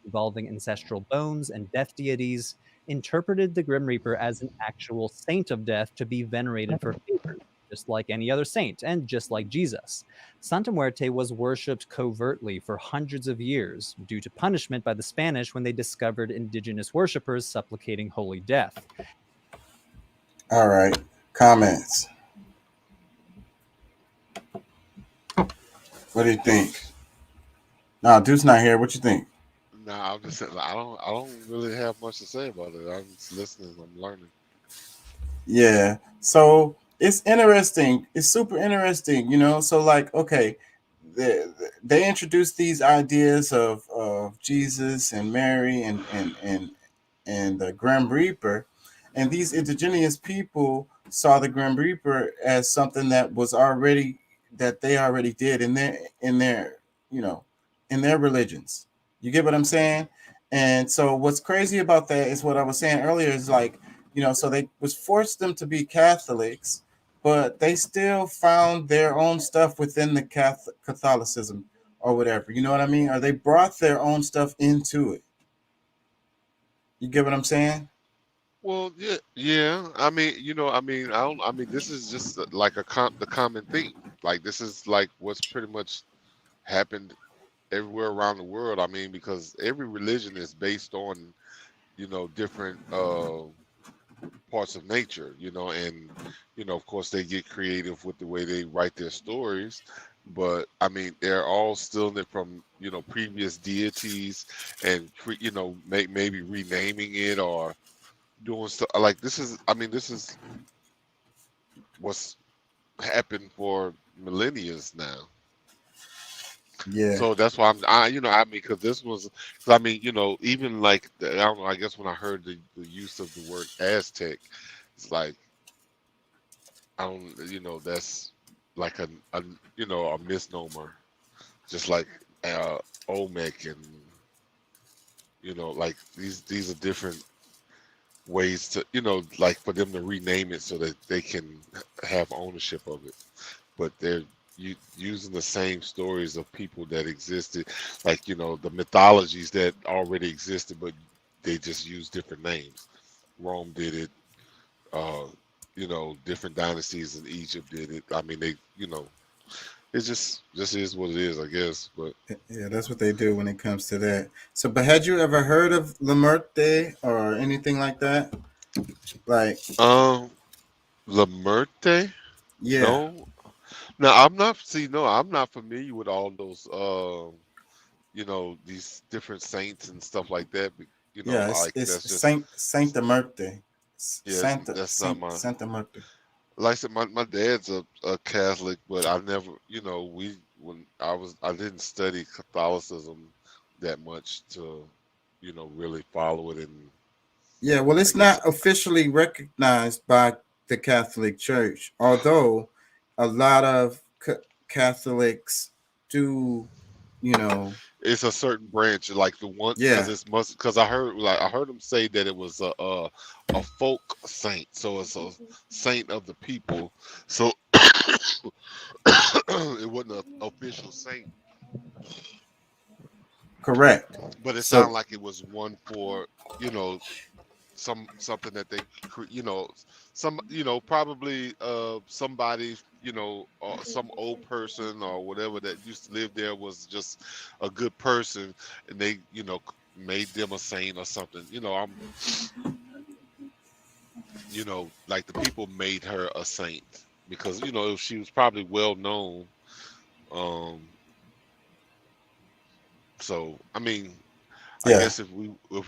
involving ancestral bones and death deities, interpreted the Grim Reaper as an actual saint of death to be venerated for favors, just like any other saint, and just like Jesus. Santa Muerte was worshipped covertly for hundreds of years due to punishment by the Spanish when they discovered indigenous worshippers supplicating holy death. All right. Comments. What do you think? Nah, Deuce not here. What you think? Nah, I'm just saying. I don't really have much to say about it. I'm just listening. I'm learning. Yeah. So it's interesting. It's super interesting, you know. So like, okay, they introduced these ideas of Jesus and Mary and the Grim Reaper, and these indigenous people saw the Grim Reaper as something that was already that they already did in their you know in their religions. You get what I'm saying? And so what's crazy about that is what I was saying earlier is like, so they was forced them to be Catholics, but they still found their own stuff within the Catholicism or whatever. You know what I mean? Or they brought their own stuff into it. You get what I'm saying? Well, yeah, yeah. I mean, I mean, I don't. I mean, this is just like the common theme. Like this is like what's pretty much happened everywhere around the world. I mean, because every religion is based on different parts of nature. And of course they get creative with the way they write their stories. But I mean, they're all stealing it from previous deities and maybe renaming it or doing stuff like this is. I mean, this is what's happened for millennia now. Yeah. So that's why I mean, because this was, 'cause I mean, even like, I don't know, I guess when I heard the use of the word Aztec, it's like, I don't, that's like a misnomer, just like uh, Olmec and, like these are different ways to, like for them to rename it so that they can have ownership of it. But they're using the same stories of people that existed, like the mythologies that already existed, but they just use different names. Rome did it. Uh, different dynasties in Egypt did it. I mean, it just is what it is, I guess. But Yeah, that's what they do when it comes to that. So, but had you ever heard of La Muerte or anything like that? Like, um, La Muerte? yeah, No, no, I'm not. See, no, I'm not familiar with all those. These different saints and stuff like that. yeah, Like it's that's just Saint Muerte, yeah, that's not my. Santa Muerte. Like I said, my dad's a Catholic, but I never, when I didn't study Catholicism that much to, really follow it. And Yeah, well, I it's guess not officially recognized by the Catholic Church, although a lot of Catholics do, you know, it's a certain branch, like the one, because yeah, it's must, because I heard him say that it was a folk saint, so it's a saint of the people. So it wasn't an official saint, correct. but it So sounded like it was one for you know something that they probably somebody or some old person or whatever that used to live there was just a good person, and they made them a saint or something. I'm like the people made her a saint because she was probably well known. um so I mean, I yeah, guess if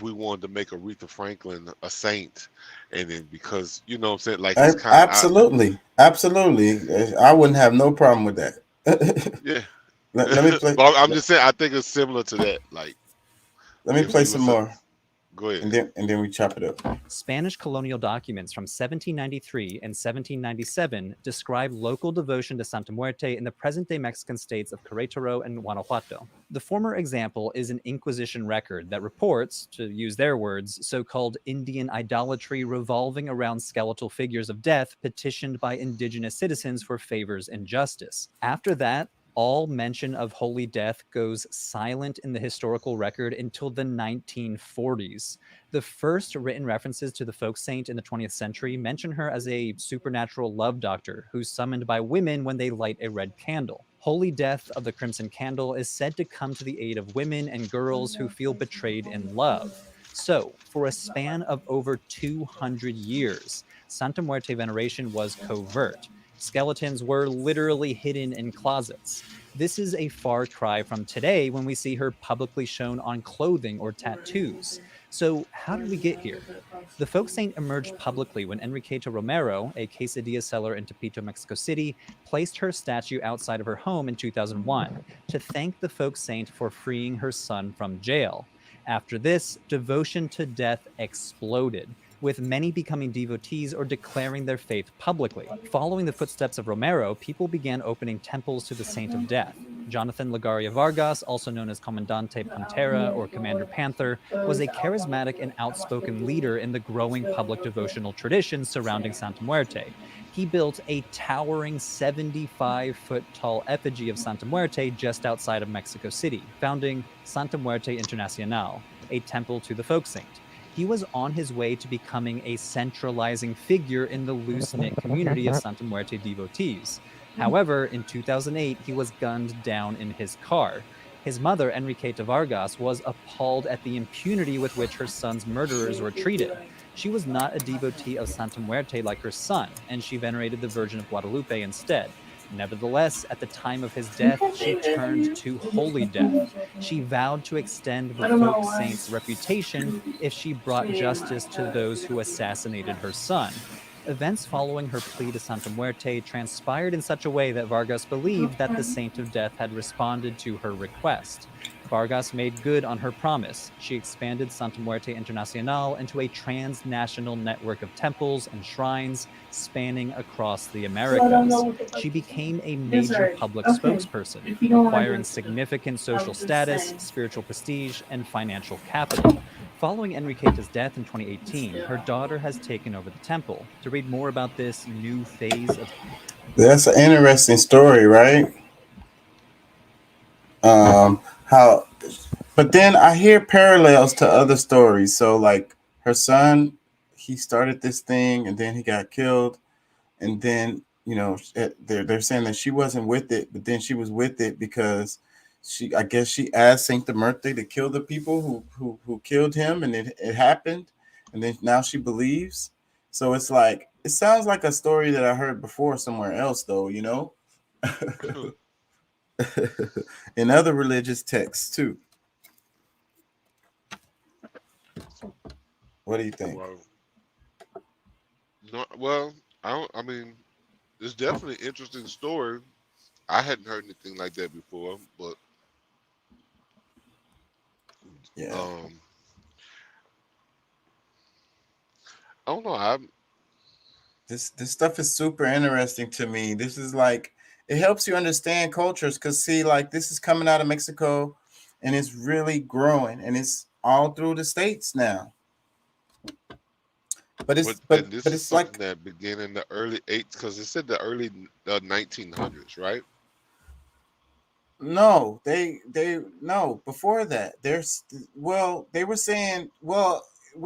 we wanted to make Aretha Franklin a saint, and then because what I'm saying, like it's kind of absolutely, absolutely, I wouldn't have no problem with that. yeah. Let me play. Well, I'm Let, just saying, I think it's similar to that. Like let me if play she some was a, more, go ahead. and then we chop it up. Spanish colonial documents from 1793 and 1797 describe local devotion to Santa Muerte in the present-day Mexican states of Querétaro and Guanajuato. The former example is an Inquisition record that reports, to use their words, so-called Indian idolatry revolving around skeletal figures of death petitioned by indigenous citizens for favors and justice. After that, all mention of Holy Death goes silent in the historical record until the 1940s. The first written references to the folk saint in the 20th century mention her as a supernatural love doctor who's summoned by women when they light a red candle. Holy Death of the Crimson Candle is said to come to the aid of women and girls who feel betrayed in love. So, for a span of over 200 years, Santa Muerte veneration was covert. Skeletons were literally hidden in closets. This is a far cry from today when we see her publicly shown on clothing or tattoos. So, how did we get here? The folk saint emerged publicly when Enriqueta Romero, a quesadilla seller in Tepito, Mexico City, placed her statue outside of her home in 2001 to thank the folk saint for freeing her son from jail. After this, devotion to death exploded, with many becoming devotees or declaring their faith publicly. Following the footsteps of Romero, people began opening temples to the Saint of Death. Jonathan Lagaria Vargas, also known as Comandante Pantera or Commander Panther, was a charismatic and outspoken leader in the growing public devotional tradition surrounding Santa Muerte. He built a towering 75-foot tall effigy of Santa Muerte just outside of Mexico City, founding Santa Muerte Internacional, a temple to the folk saint. He was on his way to becoming a centralizing figure in the loose-knit community of Santa Muerte devotees. However, in 2008, he was gunned down in his car. His mother, Enriqueta Vargas, was appalled at the impunity with which her son's murderers were treated. She was not a devotee of Santa Muerte like her son, and she venerated the Virgin of Guadalupe instead. Nevertheless, at the time of his death, she turned to holy death. She vowed to extend the folk saint's reputation if she brought justice to those who assassinated her son. Events following her plea to Santa Muerte transpired in such a way that Vargas believed that the Saint of Death had responded to her request. Vargas made good on her promise. She expanded Santa Muerte Internacional into a transnational network of temples and shrines spanning across the Americas. She became a major public spokesperson, acquiring significant social status, spiritual prestige, and financial capital. Following Enriqueta's death in 2018, her daughter has taken over the temple. To read more about this new phase of That's an interesting story, right? How, but then I hear parallels to other stories. So, like her son, he started this thing and then he got killed, and then they're saying that she wasn't with it, but then she was with it because I guess she asked Saint Muerte to kill the people who killed him, and it happened, and then now she believes. So it's like it sounds like a story that I heard before somewhere else, though. In other religious texts too. What do you think? Well, I mean, it's definitely an interesting story. I hadn't heard anything like that before, but yeah, I don't know. This stuff is super interesting to me. This is like it helps you understand cultures because see, like this is coming out of Mexico, and it's really growing, and it's all through the states now. But this is it's something like that began in the early eights because it said the early 1900s, right? no, they no before that. They were saying what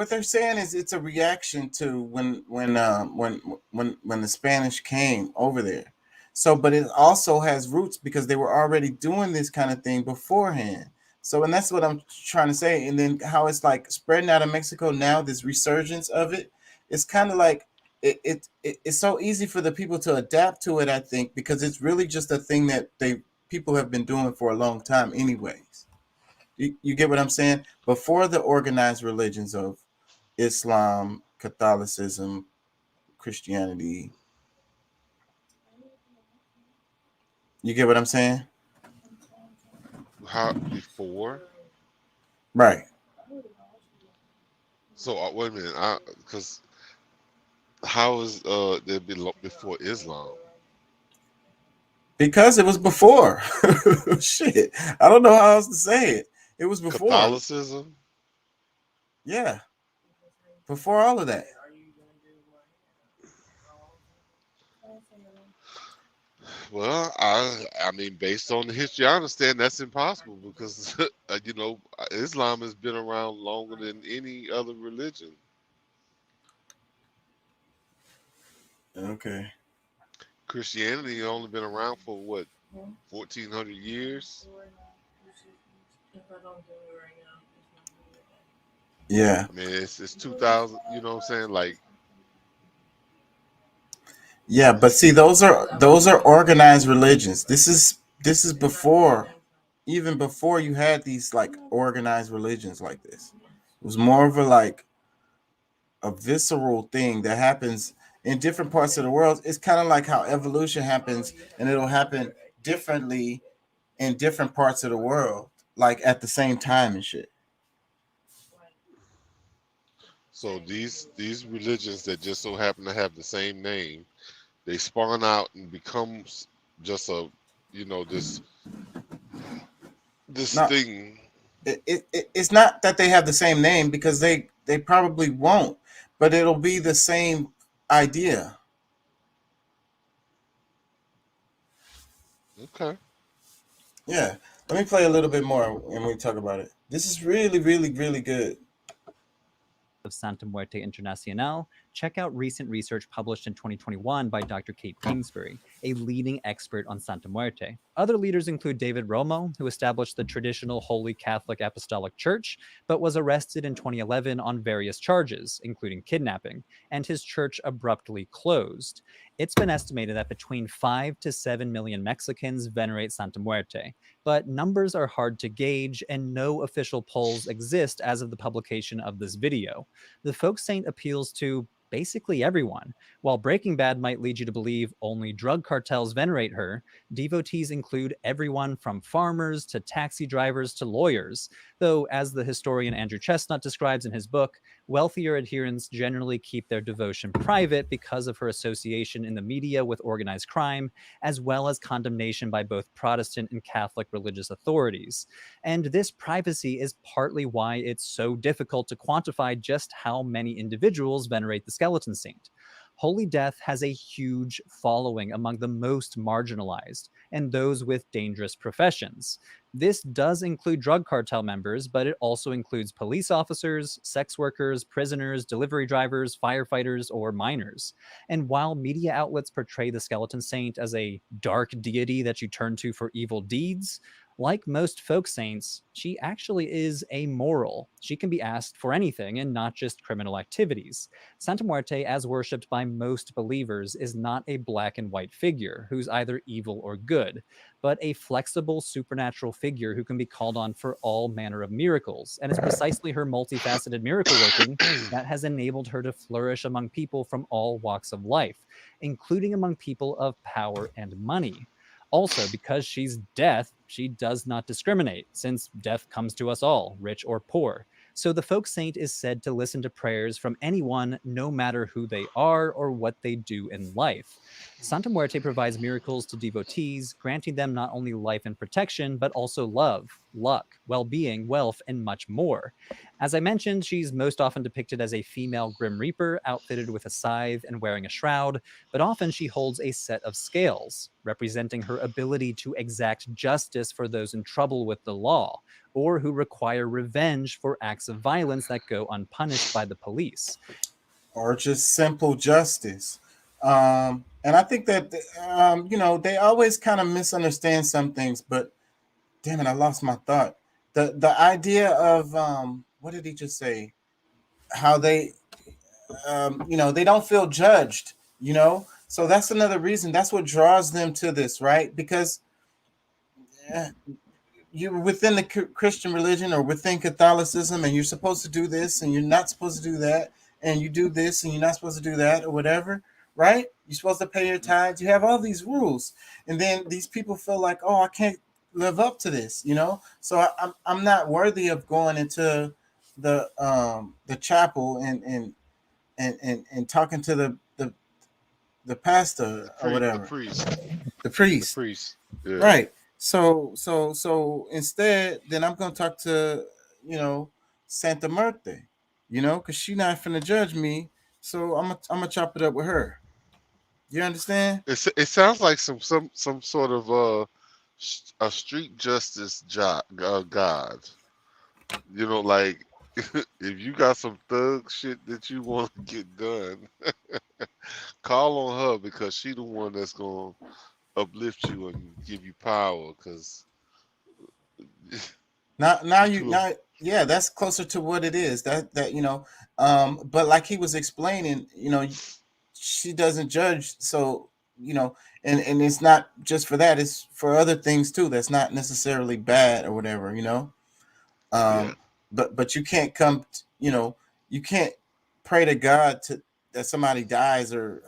they're saying is it's a reaction to when the Spanish came over there. So, but it also has roots because they were already doing this kind of thing beforehand. So, and that's what I'm trying to say. And then how it's like spreading out of Mexico now, this resurgence of it, it's kind of like it's so easy for the people to adapt to it. I think because it's really just a thing that people have been doing for a long time, anyways. You get what I'm saying? Before the organized religions of Islam, Catholicism, Christianity. You get what I'm saying? How before? Right. So wait a minute, because how is there before Islam? Because it was before. Shit. I don't know how else to say it. It was before. Catholicism? Yeah. Before all of that. Well, I mean, based on the history, I understand that's impossible because Islam has been around longer than any other religion. Okay. Christianity only been around for what, 1400 years? Yeah. I mean, it's 2000. You know what I'm saying? Like. Yeah, but see, those are organized religions. This is this is before, even before you had these like organized religions like this. It was more of a visceral thing that happens in different parts of the world. It's kind of like how evolution happens, and it'll happen differently in different parts of the world, like at the same time and shit. So these religions that just so happen to have the same name, they spawn out and becomes just a, this Not thing. it's not that they have the same name, because they probably won't, but it'll be the same idea. Okay. Yeah. Let me play a little bit more and we talk about it. This is really, really, really good. Of Santa Muerte Internacional, check out recent research published in 2021 by Dr. Kate Kingsbury, a leading expert on Santa Muerte. Other leaders include David Romo, who established the traditional Holy Catholic Apostolic Church, but was arrested in 2011 on various charges, including kidnapping, and his church abruptly closed. It's been estimated that between 5 to 7 million Mexicans venerate Santa Muerte, but numbers are hard to gauge and no official polls exist as of the publication of this video. The folk saint appeals to basically everyone. While Breaking Bad might lead you to believe only drug cartels venerate her, devotees include everyone from farmers to taxi drivers to lawyers, though, as the historian Andrew Chestnut describes in his book, wealthier adherents generally keep their devotion private because of her association in the media with organized crime, as well as condemnation by both Protestant and Catholic religious authorities. And this privacy is partly why it's so difficult to quantify just how many individuals venerate the skeleton saint. Holy Death has a huge following among the most marginalized and those with dangerous professions. This does include drug cartel members, but it also includes police officers, sex workers, prisoners, delivery drivers, firefighters, or miners. And while media outlets portray the skeleton saint as a dark deity that you turn to for evil deeds, like most folk saints, she actually is amoral. She can be asked for anything and not just criminal activities. Santa Muerte, as worshipped by most believers, is not a black and white figure who's either evil or good, but a flexible supernatural figure who can be called on for all manner of miracles. And it's precisely her multifaceted miracle working that has enabled her to flourish among people from all walks of life, including among people of power and money. Also, because she's death, she does not discriminate, since death comes to us all, rich or poor. So the folk saint is said to listen to prayers from anyone, no matter who they are or what they do in life. Santa Muerte provides miracles to devotees, granting them not only life and protection, but also love, luck, well-being, wealth, and much more. As I mentioned, she's most often depicted as a female Grim Reaper, outfitted with a scythe and wearing a shroud, but often she holds a set of scales, representing her ability to exact justice for those in trouble with the law, or who require revenge for acts of violence that go unpunished by the police. Or just simple justice. And I think that, they always kind of misunderstand some things, but damn it, I lost my thought. The idea of, what did he just say? How they, they don't feel judged, So that's another reason. That's what draws them to this, right? Because you're within the Christian religion or within Catholicism, and you're supposed to do this and you're not supposed to do that, and you do this and you're not supposed to do that, or whatever, right? You're supposed to pay your tithes. You have all these rules, and then these people feel like, oh, I can't live up to this, So I'm not worthy of going into the chapel and talking to the pastor or whatever, The priest. the priest, The priest. Yeah. right? So instead, then I'm gonna talk to Santa Muerte, because she's not finna judge me. So I'm gonna chop it up with her. You understand? It sounds like some sort of a street justice god. Like if you got some thug shit that you want to get done, call on her, because she the one that's gonna uplift you and give you power. Because now, that's closer to what it is. That but like he was explaining, she doesn't judge. So you know, and it's not just for that, it's for other things too that's not necessarily bad or whatever, you know. Yeah. But you can't you know, you can't pray to God to that somebody dies or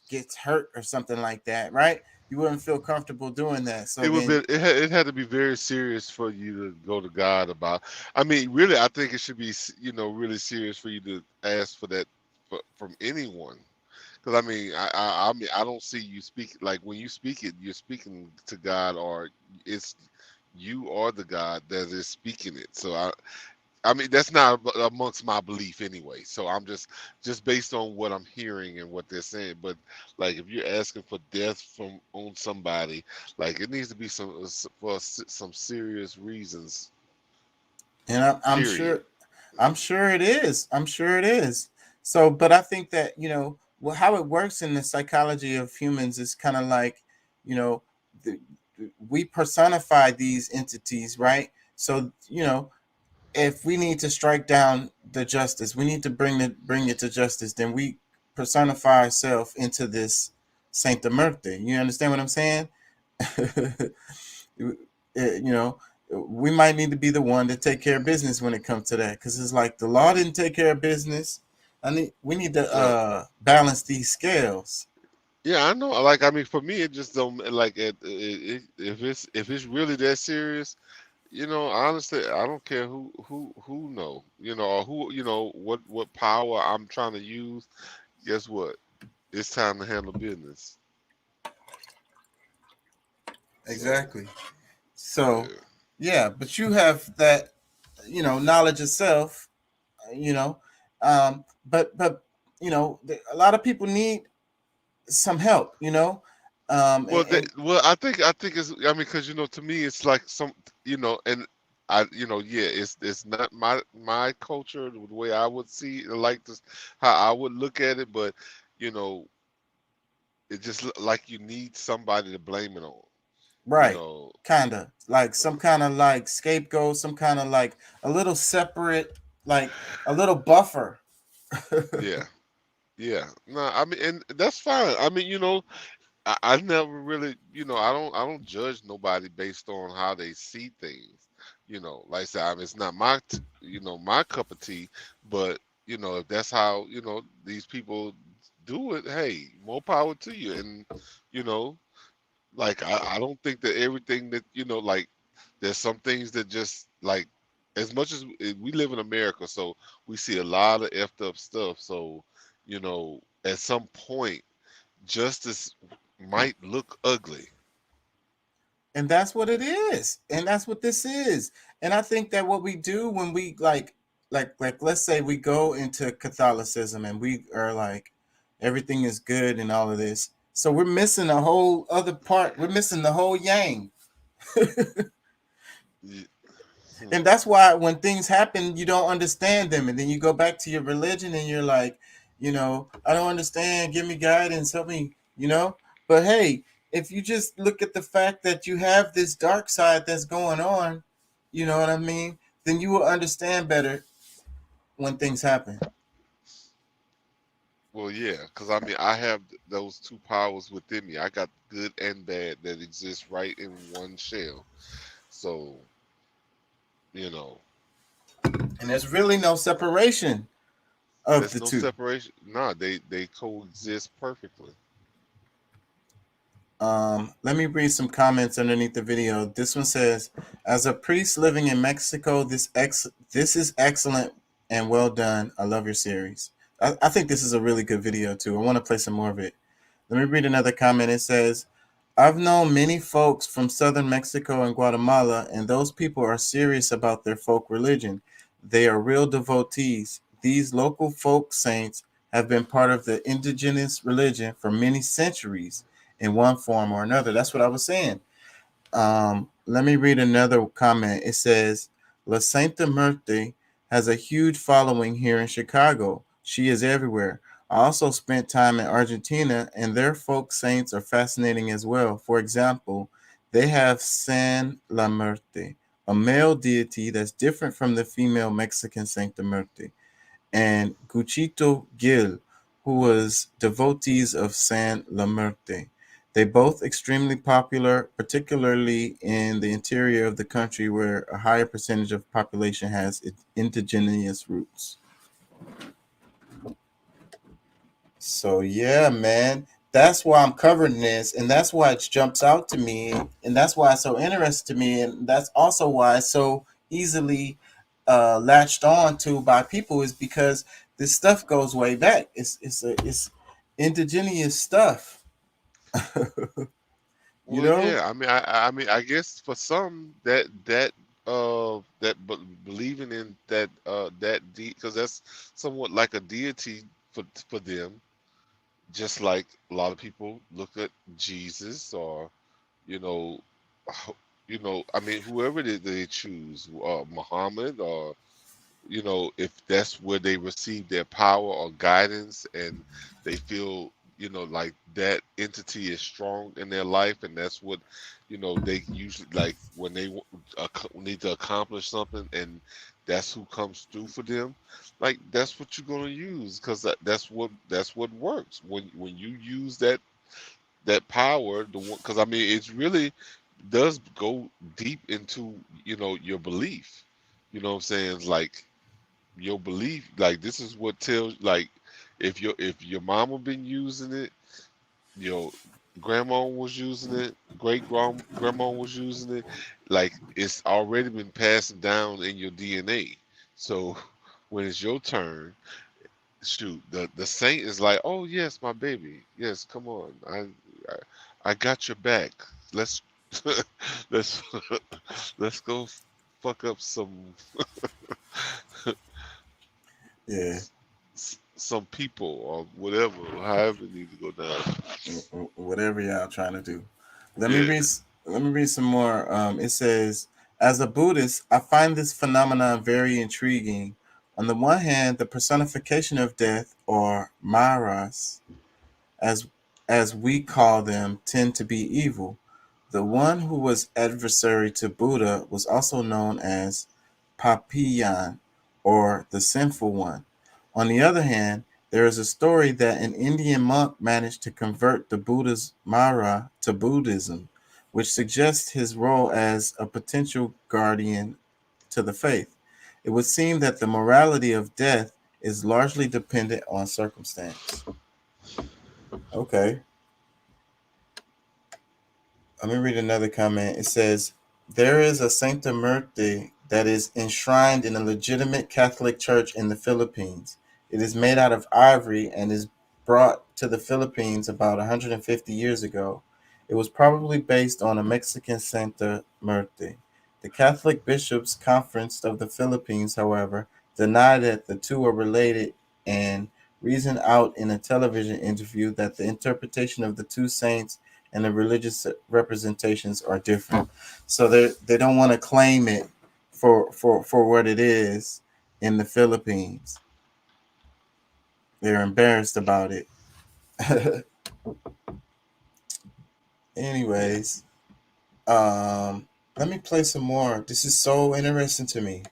gets hurt or something like that, right? You wouldn't feel comfortable doing that. So It would be then it had to be very serious for you to go to God about. I mean, really, I think it should be really serious for you to ask for that from anyone. Because I mean, I mean, I don't see you speak like when you speak it, you're speaking to God, or it's you or the God that is speaking it. So I mean, that's not amongst my belief anyway. So I'm just based on what I'm hearing and what they're saying. But like, if you're asking for death from on somebody, like it needs to be some serious reasons. and Period. I'm sure it is. I'm sure it is. So, but I think that, you know, well, how it works in the psychology of humans is kind of like, you know, the, we personify these entities, right? So, you know, if we need to strike down the justice, we need to bring it to justice, then we personify ourselves into this Saint Muerte. You understand what I'm saying? You know, we might need to be the one to take care of business when it comes to that, because it's like the law didn't take care of business. We need to Well, balance these scales. yeah, I know. Like, I mean, for me, it just don't like if it's really that serious. Honestly, I don't care who know, or who, what power I'm trying to use. Guess what? It's time to handle business. So, Exactly. So, yeah. yeah, but you have that, you know, knowledge of self, you know, but you know, a lot of people need some help, you know, and Well, I think it's. I mean, because to me, it's like and yeah, it's not my culture the way I would see it, like this, how I would look at it, but you know, it just like you need somebody to blame it on. You right, know, kind of like some kind of like scapegoat, some kind of like a little separate, like a little buffer. yeah, yeah. No, I mean, and that's fine. I mean, I never really, I don't judge nobody based on how they see things. Like I said, I mean, it's not my cup of tea, but if that's how, these people do it, hey, more power to you. And, you know, like I don't think that everything that, like there's some things that just like as much as we live in America, so we see a lot of effed up stuff. So, at some point justice might look ugly. And that's what it is, and that's what this is. And I think that what we do when we like let's say we go into Catholicism and we are like everything is good and all of this, so we're missing a whole other part. We're missing the whole yang. And that's why when things happen you don't understand them, and then you go back to your religion and you're like, you know, I don't understand, give me guidance, help me, you know. But hey, if you just look at the fact that you have this dark side that's going on, you know what I mean, then you will understand better when things happen. Well, yeah, because I mean, I have those two powers within me. I got good and bad that exist right in one shell. So, you know, And there's really no separation of there's the no two. separation. Nah, they coexist perfectly. Let me read some comments underneath the video. This one says, "As a priest living in Mexico, this is excellent and well done. I love your series. I think this is a really good video too. I want to play some more of it." Let me read another comment. It says, "I've known many folks from southern Mexico and Guatemala, and those people are serious about their folk religion. They are real devotees. These local folk saints have been part of the indigenous religion for many centuries in one form or another." That's what I was saying. Let me read another comment. It says, La Sainte Muerte has a huge following here in Chicago. She is everywhere. I also spent time in Argentina, and their folk saints are fascinating as well. For example, they have San La Muerte, a male deity that's different from the female Mexican Sainte Muerte, and Guchito Gil, who was devotees of San La Muerte. They both extremely popular, particularly in the interior of the country where a higher percentage of population has indigenous roots. So yeah, man, that's why I'm covering this, and that's why it jumps out to me, and that's why it's so interesting to me, and that's also why it's so easily latched on to by people is because this stuff goes way back. It's indigenous stuff, you Well, know. yeah. I mean, I guess for some believing in because that's somewhat like a deity for them. Just like a lot of people look at Jesus or you know, I mean, whoever they choose, Muhammad or if that's where they receive their power or guidance and they feel, like that entity is strong in their life and that's what, they usually like when they need to accomplish something and that's who comes through for them. Like that's what you're gonna use because that's what works when you use that power. The one because I mean it's really does go deep into your belief. You know what I'm saying? It's like your belief like this is what tells like if your mama been using it, your grandma was using it, grandma was using it, like it's already been passed down in your DNA. So when it's your turn, shoot, the saint is like, oh yes, my baby, yes, come on, I got your back. Let's let's let's go fuck up Yeah. some people or whatever, however it need to go down. Whatever y'all trying to do. Let me Yeah. read. Let me read some more. It says, as a Buddhist, I find this phenomenon very intriguing. On the one hand, the personification of death, or maras, as as we call them, tend to be evil. The one who was adversary to Buddha was also known as Papiyan, or the sinful one. On the other hand, there is a story that an Indian monk managed to convert the Buddha's Mara to Buddhism, which suggests his role as a potential guardian to the faith. It would seem that the morality of death is largely dependent on circumstance. Okay. Let me read another comment. It says, there is a Sancta Muerte that is enshrined in a legitimate Catholic church in the Philippines. It is made out of ivory and is brought to the Philippines about 150 years ago. It was probably based on a Mexican Sancta Muerte. The Catholic Bishops' Conference of the Philippines, however, deny that the two are related and reasoned out in a television interview that the interpretation of the two saints and the religious representations are different. So they don't want to claim it for what it is in the Philippines. They're embarrassed about it. Anyways, let me play some more. This is so interesting to me.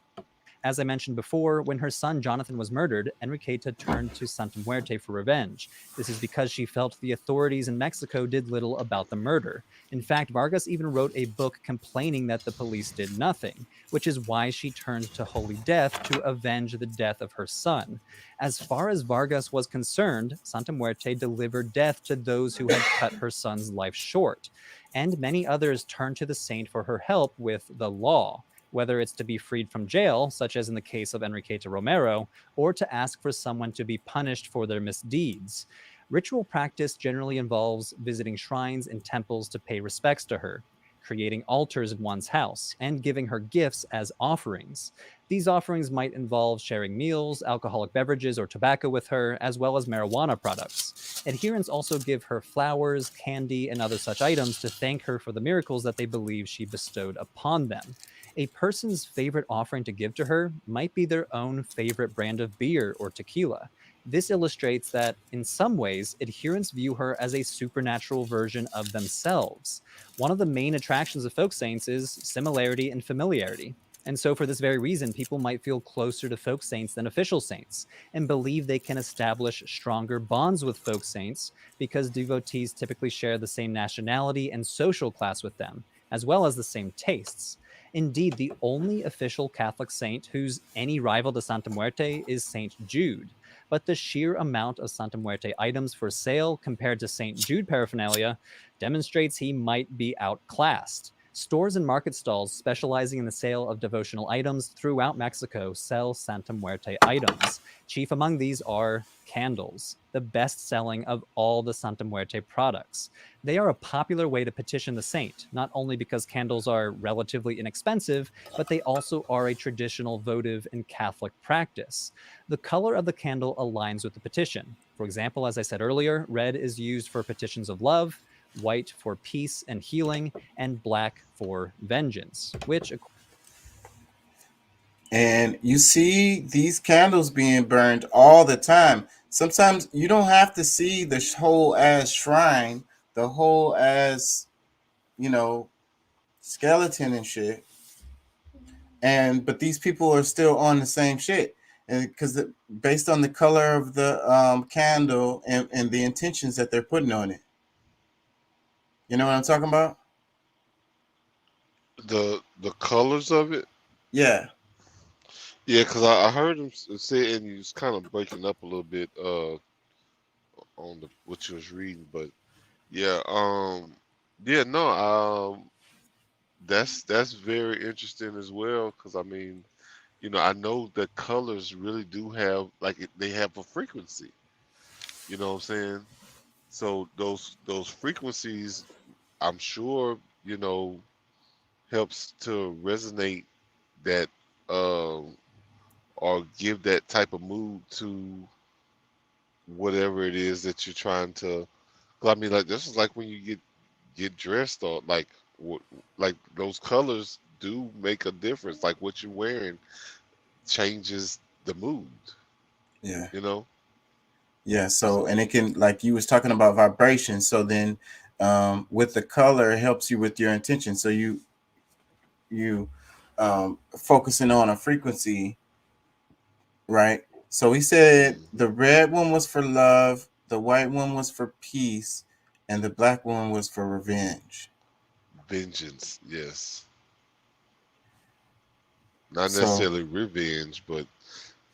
As I mentioned before, when her son Jonathan was murdered, Enriqueta turned to Santa Muerte for revenge. This is because she felt the authorities in Mexico did little about the murder. In fact, Vargas even wrote a book complaining that the police did nothing, which is why she turned to Holy Death to avenge the death of her son. As far as Vargas was concerned, Santa Muerte delivered death to those who had cut her son's life short, and many others turned to the saint for her help with the law, whether it's to be freed from jail, such as in the case of Enriqueta Romero, or to ask for someone to be punished for their misdeeds. Ritual practice generally involves visiting shrines and temples to pay respects to her, creating altars in one's house, and giving her gifts as offerings. These offerings might involve sharing meals, alcoholic beverages, or tobacco with her, as well as marijuana products. Adherents also give her flowers, candy, and other such items to thank her for the miracles that they believe she bestowed upon them. A person's favorite offering to give to her might be their own favorite brand of beer or tequila. This illustrates that, in some ways, adherents view her as a supernatural version of themselves. One of the main attractions of folk saints is similarity and familiarity. And so, for this very reason, people might feel closer to folk saints than official saints and believe they can establish stronger bonds with folk saints because devotees typically share the same nationality and social class with them, as well as the same tastes. Indeed, the only official Catholic saint who's any rival to Santa Muerte is Saint Jude. But the sheer amount of Santa Muerte items for sale compared to Saint Jude paraphernalia demonstrates he might be outclassed. Stores and market stalls specializing in the sale of devotional items throughout Mexico sell Santa Muerte items. Chief among these are candles, the best selling of all the Santa Muerte products. They are a popular way to petition the saint, not only because candles are relatively inexpensive, but they also are a traditional votive in Catholic practice. The color of the candle aligns with the petition. For example, as I said earlier, red is used for petitions of love, white for peace and healing, and black for vengeance, which And you see these candles being burned all the time. Sometimes you don't have to see the whole ass shrine, the whole ass, skeleton and shit. But these people are still on the same shit. And because based on the color of the candle and the intentions that they're putting on it. You know what I'm talking about? The colors of it. Yeah. Yeah, because I heard him say, and he was kind of breaking up a little bit on what you was reading, but yeah, that's very interesting as well. Because I mean, I know that colors really do have they have a frequency. You know what I'm saying? So those frequencies, I'm sure helps to resonate that. Or give that type of mood to whatever it is that you're trying to. 'Cause I mean, like this is like when you get dressed, or like those colors do make a difference. Like what you're wearing changes the mood. Yeah. Yeah. So, and it can, like you was talking about vibration. So then, with the color, it helps you with your intention. So you focusing on a frequency. Right. So he said the red one was for love, the white one was for peace, and the black one was for revenge. Vengeance, yes. Not So, necessarily revenge, but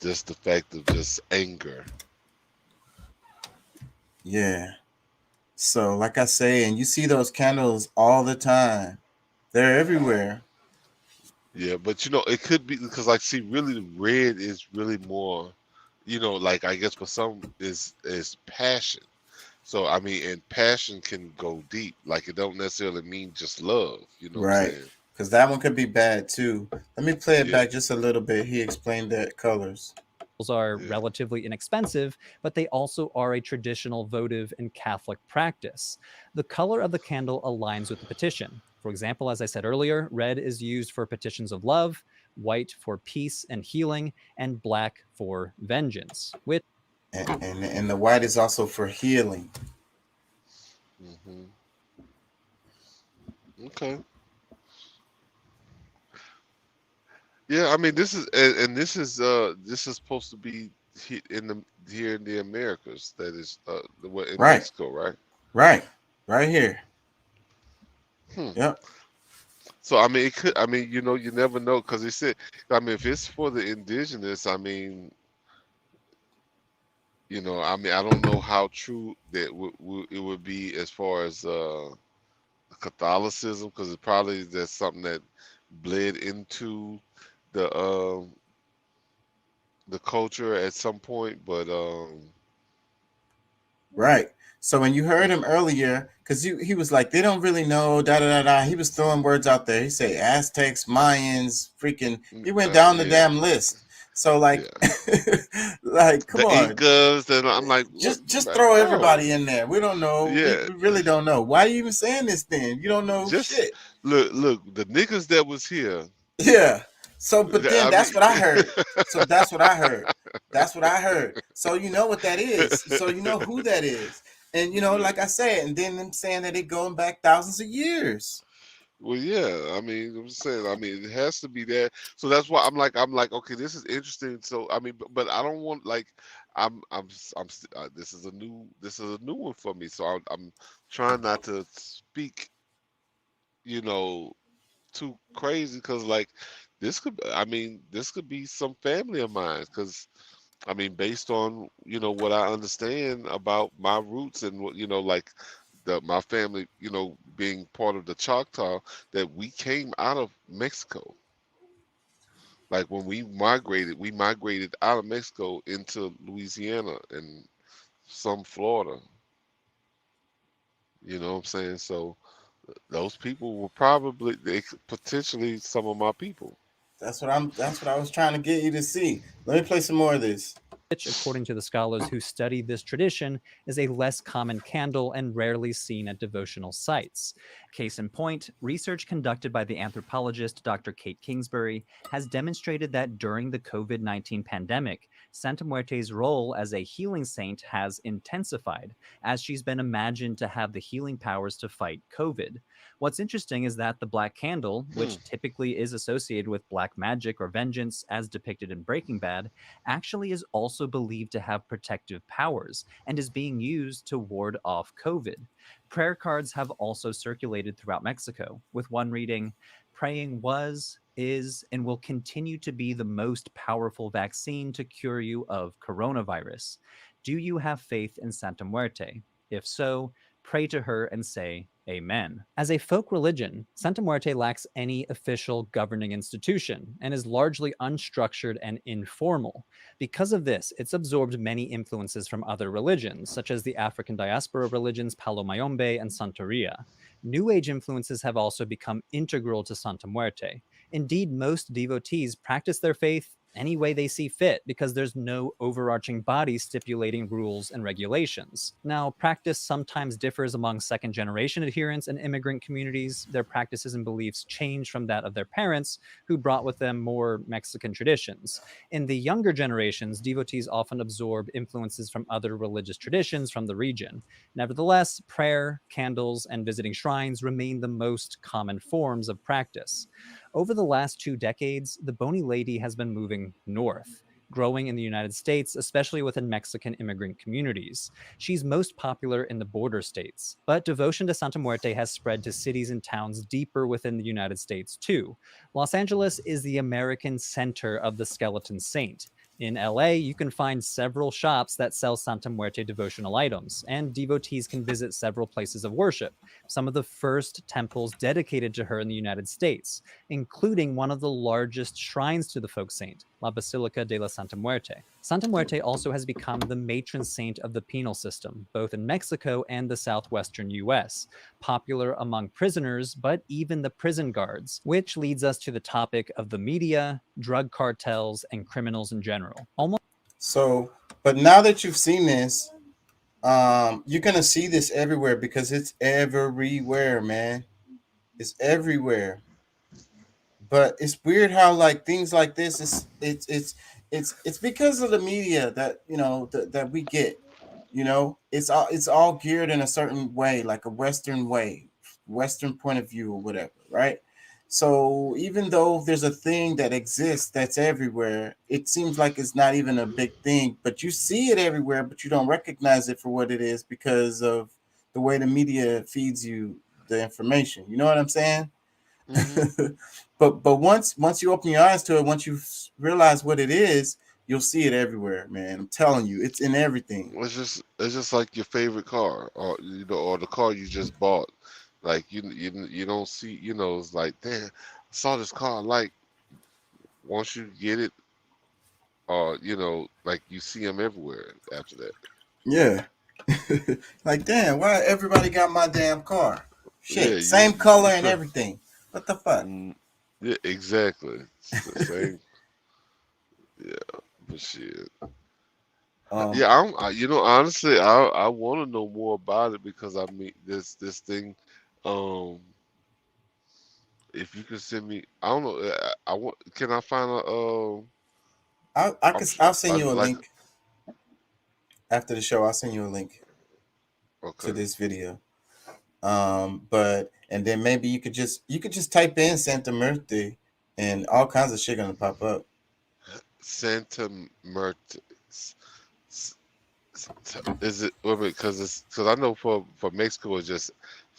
just the fact of just anger. yeah. So, like I say, and you see those candles all the time. They're everywhere. Yeah, but it could be because see, really the red is really more, like I guess for some is passion. So I mean, and passion can go deep. Like it don't necessarily mean just love. You know what I'm Right. saying? Because that one could be bad too. Let me play it Yeah. back just a little bit. He explained that colors are relatively inexpensive, but they also are a traditional votive in Catholic practice. The color of the candle aligns with the petition. For example, as I said earlier, red is used for petitions of love, white for peace and healing, and black for vengeance. Which and the white is also for healing. Okay. Yeah, I mean this is and this is supposed to be here in the Americas. That is in Right. Mexico, right? Right here. Yep. So I mean, it could. I mean, you never know because he said. I mean, if it's for the indigenous, I mean, I mean, I don't know how true that it would be as far as Catholicism, because it probably that's something that bled into the culture at some point, but Right. So when you heard him earlier, because he was like, they don't really know, da da da da. He was throwing words out there. He said Aztecs, Mayans, freaking. He went down the damn list. So like, like, come the on, Incas, and I'm like, just throw everybody in there. We don't know. Yeah. We really don't know. Why are you even saying this then? You don't know shit. Look, the niggas that was here. Yeah. So, but then that's what I heard. So that's what I heard. So you know what that is. So you know who that is. And like I said, and then them saying that it going back thousands of years. Well, yeah. I mean, I'm saying. I mean, it has to be that. So that's why I'm like, okay, this is interesting. So I mean, but I don't want like, this is a new one for me. So I'm trying not to speak, you know, too crazy because like this could. I mean, this could be some family of mine because. I mean, based on what I understand about my roots and what like my family, being part of the Choctaw, that we came out of Mexico. Like when we migrated out of Mexico into Louisiana and some Florida. You know what I'm saying? So those people were potentially some of my people. That's what I was trying to get you to see. Let me play some more of this. Which, according to the scholars who study this tradition, is a less common candle and rarely seen at devotional sites. Case in point, research conducted by the anthropologist Dr. Kate Kingsbury has demonstrated that during the COVID-19 pandemic, Santa Muerte's role as a healing saint has intensified, as she's been imagined to have the healing powers to fight COVID. What's interesting is that the black candle, which typically is associated with black magic or vengeance as depicted in Breaking Bad, actually is also believed to have protective powers and is being used to ward off COVID. Prayer cards have also circulated throughout Mexico, with one reading, "Praying was, is, and will continue to be the most powerful vaccine to cure you of coronavirus. Do you have faith in Santa Muerte? If so, pray to her and say, Amen." As a folk religion, Santa Muerte lacks any official governing institution and is largely unstructured and informal. Because of this, it's absorbed many influences from other religions, such as the African diaspora religions Palo Mayombe and Santeria. New Age influences have also become integral to Santa Muerte. Indeed, most devotees practice their faith any way they see fit because there's no overarching body stipulating rules and regulations. Now, practice sometimes differs among second generation adherents and immigrant communities. Their practices and beliefs change from that of their parents, who brought with them more Mexican traditions. In the younger generations, devotees often absorb influences from other religious traditions from the region. Nevertheless, prayer, candles, and visiting shrines remain the most common forms of practice. Over the last 2 decades, the Bony Lady has been moving north, growing in the United States, especially within Mexican immigrant communities. She's most popular in the border states, but devotion to Santa Muerte has spread to cities and towns deeper within the United States too. Los Angeles is the American center of the skeleton saint. In LA, you can find several shops that sell Santa Muerte devotional items, and devotees can visit several places of worship, some of the first temples dedicated to her in the United States, including one of the largest shrines to the folk saint, La Basilica de la Santa Muerte. Santa Muerte also has become the matron saint of the penal system, both in Mexico and the southwestern US, popular among prisoners, but even the prison guards, which leads us to the topic of the media, drug cartels, and criminals in general. So, but now that you've seen this, you're gonna see this everywhere because it's everywhere, man. It's everywhere. But it's weird how like things like this is it's because of the media that that we get. It's all geared in a certain way, like a Western way, Western point of view or whatever, right? So even though there's a thing that exists that's everywhere, it seems like it's not even a big thing, but you see it everywhere, but you don't recognize it for what it is because of the way the media feeds you the information. You know what I'm saying? Mm-hmm. but once you open your eyes to it, once you realize what it is, you'll see it everywhere, man. I'm telling you, it's in everything. It's just like your favorite car, or or the car you just bought. Like you don't see, it's like, damn, I saw this car. Like once you get it, or like you see them everywhere after that. Yeah. Like, damn, why everybody got my damn car? Yeah, Shit, same color and you everything. What the fuck? yeah, exactly. It's the same. Yeah, but shit. Um, Yeah, honestly, I want to know more about it because I mean, this thing. Um, if you can send me, I don't know. I want. Can I find a? I'll send you a Like. link after the show. I'll send you a link to Okay. this video. But and then maybe you could just type in Santa Muerte, and all kinds of shit gonna pop up. Santa Muerte. Is it because I know for Mexico it's just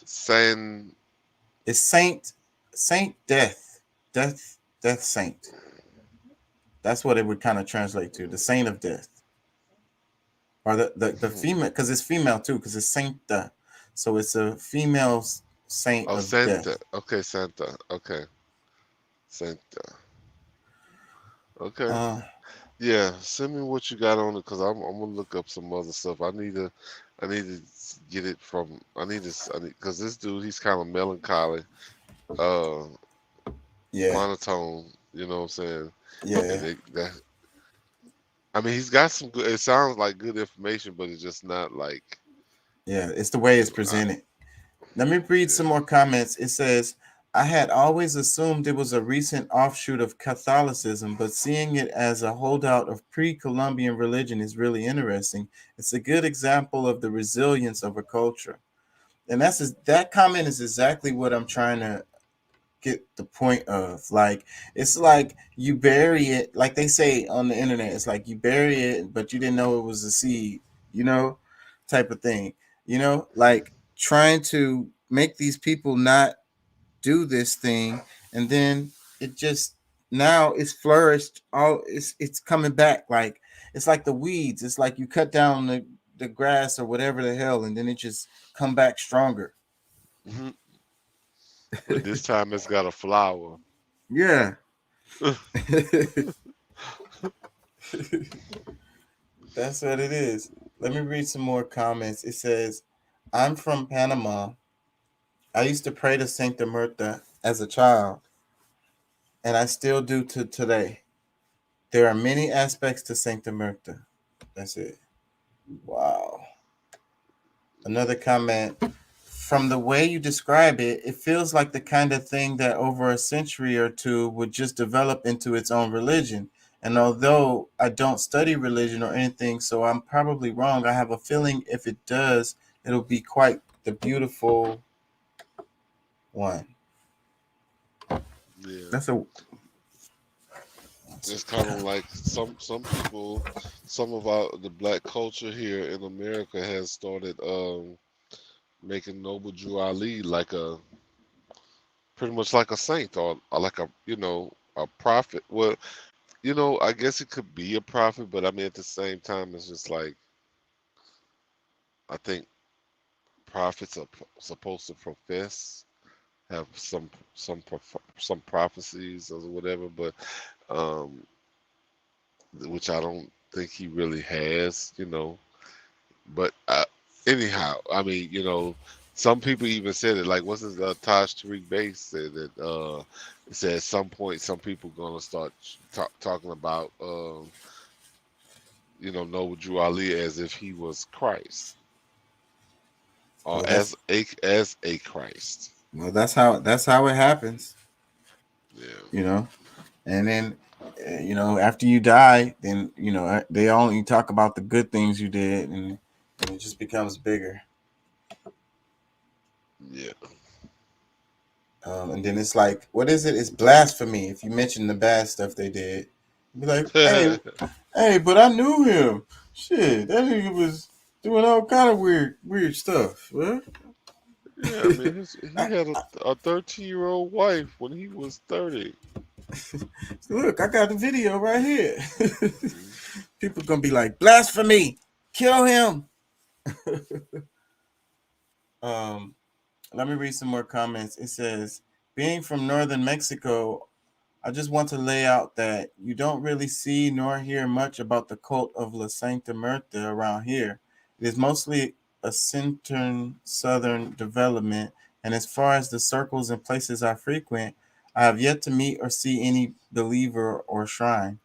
San. It's Saint Death, Death Saint. That's what it would kind of translate to, the Saint of Death, or the female, because it's female too, because it's Sainta, so it's a female saint Oh, of Santa. death. Okay, Santa. Okay, Santa. Okay. Uh, Yeah, send me what you got on it because I'm gonna look up some other stuff. I need to get it from. I need because this dude he's kind of melancholy, uh, yeah, monotone. You know what I'm saying? And yeah, that I mean he's got some good. It sounds like good information, but it's just not like yeah. It's the way you it's know. I, presented. Let me read some yeah. more comments. It says, I had always assumed it was a recent offshoot of Catholicism, but seeing it as a holdout of pre Columbian religion is really interesting. It's a good example of the resilience of a culture. And that comment is exactly what I'm trying to get the point of. Like, it's like you bury it, like they say on the internet, it's like you bury it, but you didn't know it was a seed, you know, type of thing, like trying to make these people not do this thing, and then it just now it's flourished, all it's coming back, like it's like the weeds, it's like you cut down the grass or whatever the hell, and then it just come back stronger. Hmm. And this time it's got a flower. Yeah. That's what it is. Let me read some more comments. It says, I'm from Panama. I used to pray to Sancta Muerta as a child, and I still do to today. There are many aspects to Sancta Muerta. That's it. Wow. Another comment. From the way you describe it, it feels like the kind of thing that over a century or two would just develop into its own religion. And although I don't study religion or anything, so I'm probably wrong, I have a feeling if it does, it'll be quite the beautiful one. Yeah. That's a It's kind of like some people, some of the black culture here in America has started making Noble Drew Ali like a pretty much like a saint or like a a prophet. Well, I guess it could be a prophet, but I mean at the same time it's just like I think prophets are supposed to profess have some prophecies or whatever, but um, which I don't think he really has. But anyhow, I mean, some people even said it. Like, what's his Taj Tariq Bey said that it said at some point some people gonna start talking about Noble Drew Ali as if he was Christ or well. That's as a Christ. well. That's how it happens. Yeah. You know. And then, after you die, then they only talk about the good things you did, and it just becomes bigger. Yeah. And then it's like, what is it? It's blasphemy if you mention the bad stuff they did. Be like, hey, but I knew him. Shit, that nigga was doing all kind of weird stuff. What? Yeah, I mean, he had a 13-year-old wife when he was 30. Look, I got the video right here. People gonna be like, blasphemy, kill him. um, Let me read some more comments. It says, being from northern Mexico, I just want to lay out that you don't really see nor hear much about the cult of La Sancta Muerte around here. It is mostly a southern development, and as far as the circles and places I frequent, I have yet to meet or see any believer or shrine.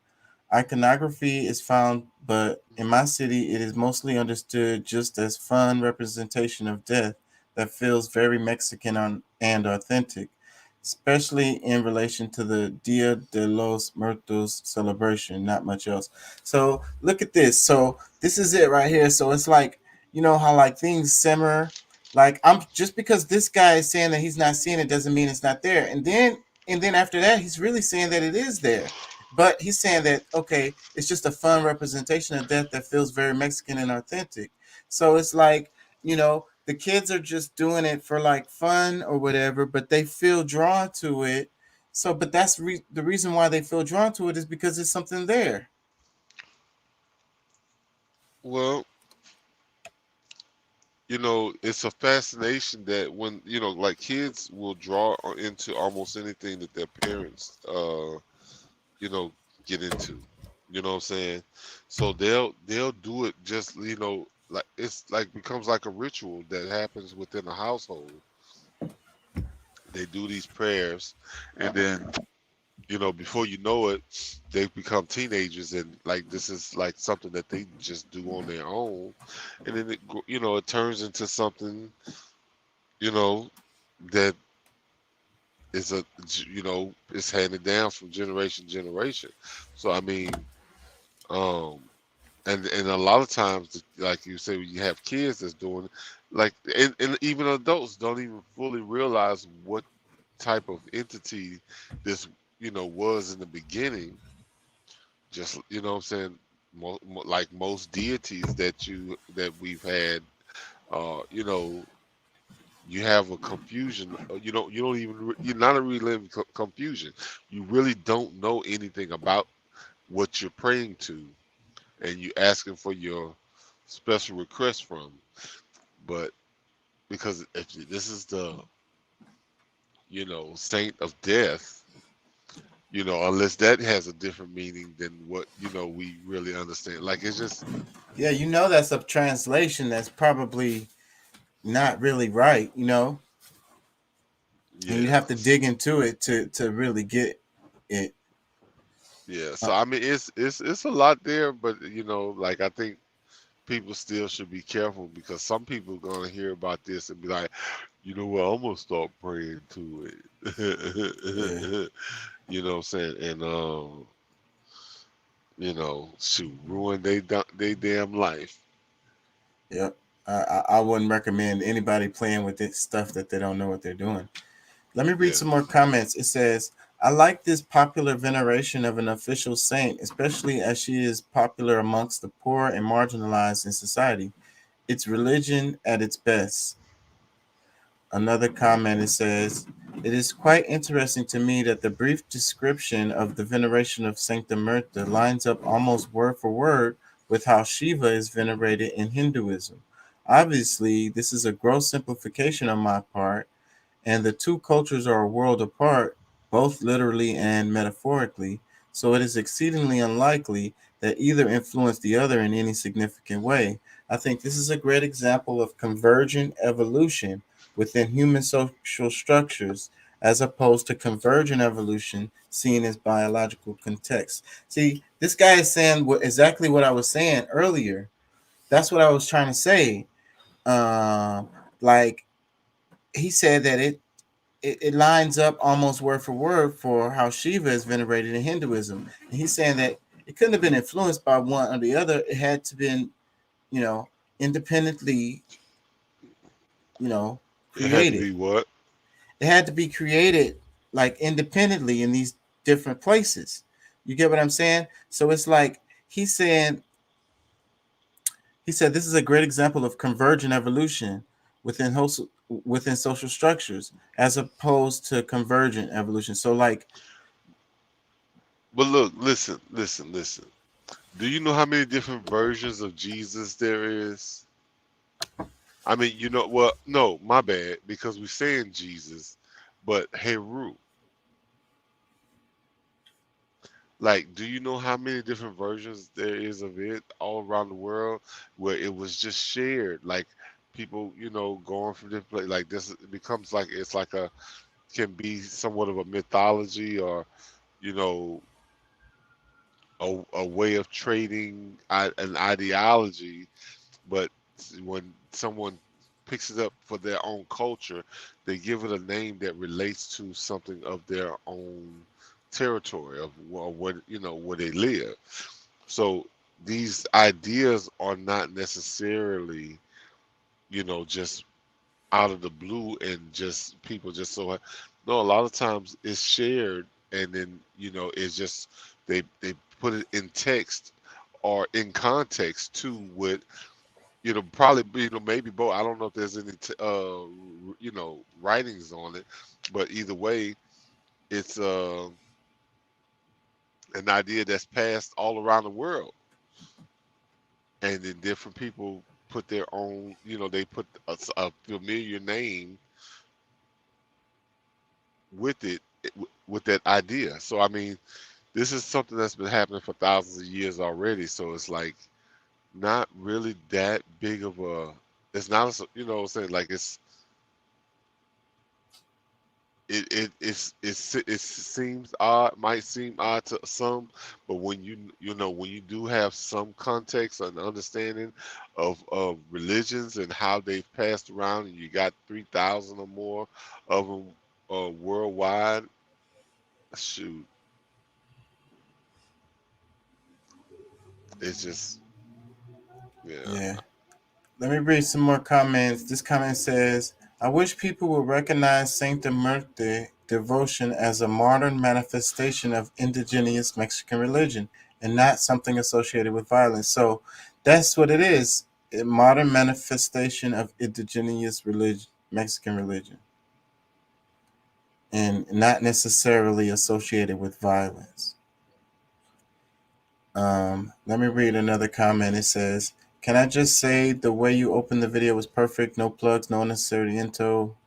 Iconography is found, but in my city, it is mostly understood just as fun representation of death that feels very Mexican and authentic, especially in relation to the Dia de los Muertos celebration. Not much else. So look at this. So this is it right here. So it's like, how like things simmer, Like, I'm just because this guy is saying that he's not seeing it doesn't mean it's not there. And then after that, he's really saying that it is there. But he's saying that, okay, it's just a fun representation of death that feels very Mexican and authentic. So it's like, the kids are just doing it for like fun or whatever, but they feel drawn to it. So, but that's the reason why they feel drawn to it is because there's something there. Well, it's a fascination that when like kids will draw into almost anything that their parents you know get into. You know what I'm saying? So they'll do it just like it's like becomes like a ritual that happens within a household. They do these prayers, and then before you know it, they become teenagers, and like this is like something that they just do on their own, and then it turns into something you know that is it's handed down from generation to generation. So I mean, um, and a lot of times, like you say, when you have kids that's doing, like, and even adults don't even fully realize what type of entity this was in the beginning. Just what I'm saying, like most deities that we've had, you know, you have a confusion. You don't even you're not a really confusion. You really don't know anything about what you're praying to, and you asking for your special request from. But because if this is the saint of death, unless that has a different meaning than what we really understand. Like it's just Yeah, that's a translation that's probably not really right. And you'd yeah, have to dig into it to really get it. yeah. So I mean, it's a lot there, but like I think people still should be careful because some people are gonna hear about this and be like, you know what, I'm gonna start praying to Yeah. it. You know what I'm saying? And shoot, ruin they damn life. Yep. I wouldn't recommend anybody playing with this stuff that they don't know what they're doing. Let me read Yeah. some more comments. It says, I like this popular veneration of an official saint, especially as she is popular amongst the poor and marginalized in society. It's religion at its best. Another comment, it says, it is quite interesting to me that the brief description of the veneration of Sancta Myrta lines up almost word for word with how Shiva is venerated in Hinduism. Obviously, this is a gross simplification on my part, and the two cultures are a world apart, both literally and metaphorically, so it is exceedingly unlikely that either influenced the other in any significant way. I think this is a great example of convergent evolution within human social structures as opposed to convergent evolution seen as biological context. See, this guy is saying exactly what I was saying earlier. That's what I was trying to say. Like, he said that it lines up almost word for word for how Shiva is venerated in Hinduism. And he's saying that it couldn't have been influenced by one or the other. It had to been, independently, It had to created. be what? It had to be created like independently in these different places. You get what I'm saying? So it's like he's saying he said this is a great example of convergent evolution within social structures as opposed to convergent evolution. So like But look, listen. Do you know how many different versions of Jesus there is? I mean, well, no, my bad, because we're saying Jesus, but Heru. Like, do you know how many different versions there is of it all around the world where it was just shared? Like people, going from different places. Like this, it becomes like it's like can be somewhat of a mythology or, you know, a way of trading an ideology. But when someone picks it up for their own culture, they give it a name that relates to something of their own territory of what where they live. So these ideas are not necessarily just out of the blue and just people just so no, a lot of times it's shared and then it's just they put it in text or in context to what probably maybe both. I don't know if there's any writings on it, but either way it's an idea that's passed all around the world, and then different people put their own, they put a familiar name with it, with that idea. So I mean, this is something that's been happening for thousands of years already. So it's like not really that big of a. It's not a, what I'm saying, like it seems odd, might seem odd to some, but when when you do have some context and understanding of religions and how they've passed around, and you got 3,000 or more of them worldwide, shoot, it's just Yeah. Let me read some more comments. This comment says, I wish people would recognize Saint Muerte devotion as a modern manifestation of indigenous Mexican religion and not something associated with violence. So that's what it is, a modern manifestation of indigenous religion, Mexican religion, and not necessarily associated with violence. Let me read another comment. It says, can I just say the way you opened the video was perfect. No plugs, no unnecessary intro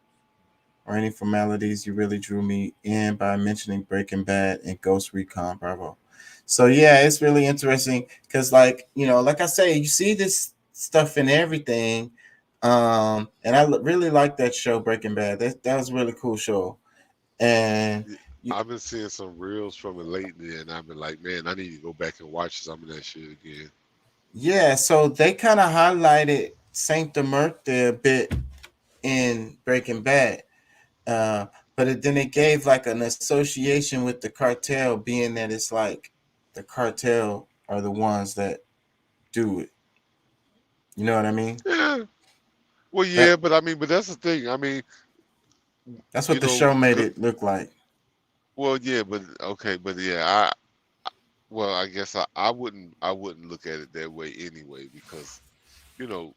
or any formalities. You really drew me in by mentioning Breaking Bad and Ghost Recon. Bravo. So yeah, it's really interesting because like I say, you see this stuff in everything. And I really like that show Breaking Bad. That was a really cool show. And I've been seeing some reels from it lately, and I've been like, man, I need to go back and watch some of that shit again. yeah, so they kind of highlighted Saint Muerte a bit in Breaking Bad, then it gave like an association with the cartel, being that it's like the cartel are the ones that do it. You know what I mean? Yeah. Well, That yeah, but I mean, but that's the thing. I mean, that's what the show made it look like. well, yeah, but okay, but yeah, well, I guess I wouldn't look at it that way anyway, because you know,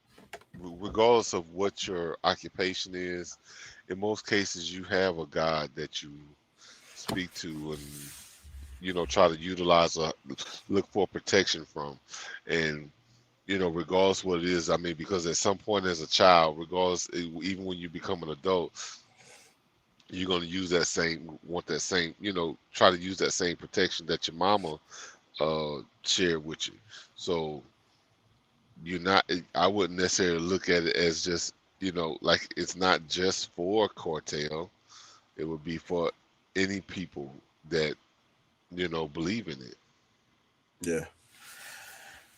regardless of what your occupation is, in most cases you have a God that you speak to and try to utilize or look for protection from, and regardless what it is, I mean, because at some point as a child, regardless, even when you become an adult, you're going to use want that same, try to use that same protection that your mama shared with you. So I wouldn't necessarily look at it as just, like it's not just for Cortell. It would be for any people that, believe in it. Yeah.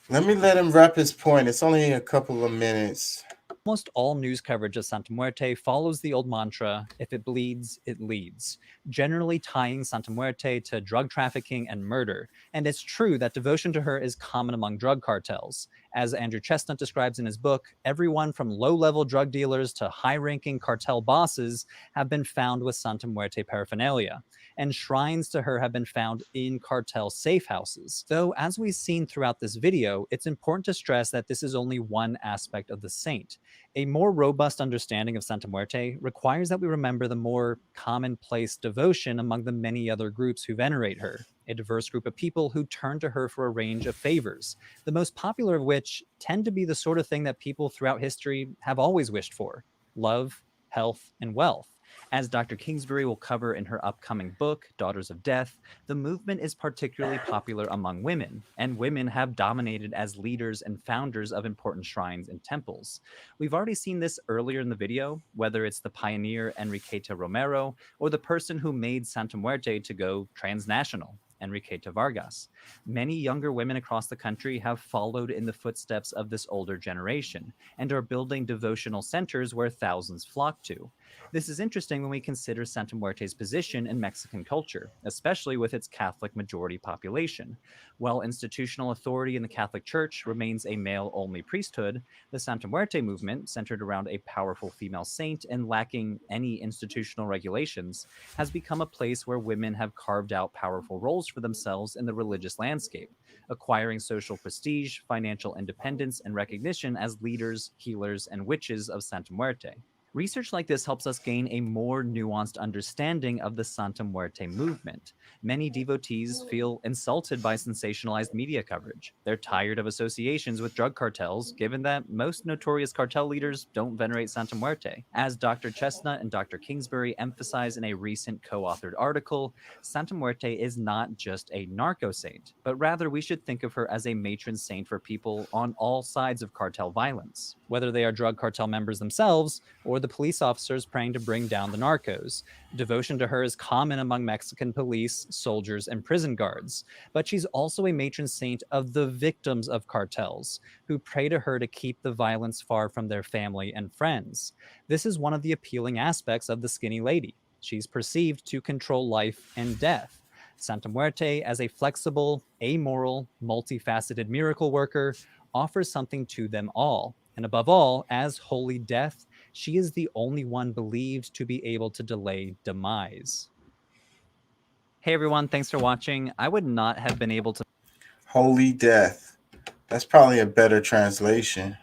Let me let him wrap his point. It's only a couple of minutes. Almost all news coverage of Santa Muerte follows the old mantra, if it bleeds, it leads, generally tying Santa Muerte to drug trafficking and murder. And it's true that devotion to her is common among drug cartels. As Andrew Chestnut describes in his book, everyone from low-level drug dealers to high-ranking cartel bosses have been found with Santa Muerte paraphernalia, and shrines to her have been found in cartel safe houses. Though, as we've seen throughout this video, it's important to stress that this is only one aspect of the saint. A more robust understanding of Santa Muerte requires that we remember the more commonplace devotion among the many other groups who venerate her, a diverse group of people who turn to her for a range of favors, the most popular of which tend to be the sort of thing that people throughout history have always wished for: love, health, and wealth. As Dr. Kingsbury will cover in her upcoming book, Daughters of Death, the movement is particularly popular among women, and women have dominated as leaders and founders of important shrines and temples. We've already seen this earlier in the video, whether it's the pioneer Enriqueta Romero or the person who made Santa Muerte to go transnational. Enriqueta Vargas. Many younger women across the country have followed in the footsteps of this older generation and are building devotional centers where thousands flock to. This is interesting when we consider Santa Muerte's position in Mexican culture, especially with its Catholic majority population. While institutional authority in the Catholic Church remains a male only priesthood, the Santa Muerte movement, centered around a powerful female saint and lacking any institutional regulations, has become a place where women have carved out powerful roles for themselves in the religious landscape, acquiring social prestige, financial independence, and recognition as leaders, healers, and witches of Santa Muerte. Research like this helps us gain a more nuanced understanding of the Santa Muerte movement. Many devotees feel insulted by sensationalized media coverage. They're tired of associations with drug cartels, given that most notorious cartel leaders don't venerate Santa Muerte. As Dr. Chestnut and Dr. Kingsbury emphasize in a recent co-authored article, Santa Muerte is not just a narco saint, but rather we should think of her as a matron saint for people on all sides of cartel violence, whether they are drug cartel members themselves or the police officers praying to bring down the narcos. Devotion to her is common among Mexican police, soldiers, and prison guards, but she's also a matron saint of the victims of cartels, who pray to her to keep the violence far from their family and friends. This is one of the appealing aspects of the skinny lady. She's perceived to control life and death. Santa Muerte, as a flexible, amoral, multifaceted miracle worker, offers something to them all. And above all, as Holy Death, she is the only one believed to be able to delay demise. Hey everyone, thanks for watching. I would not have been able to... Holy Death. That's probably a better translation.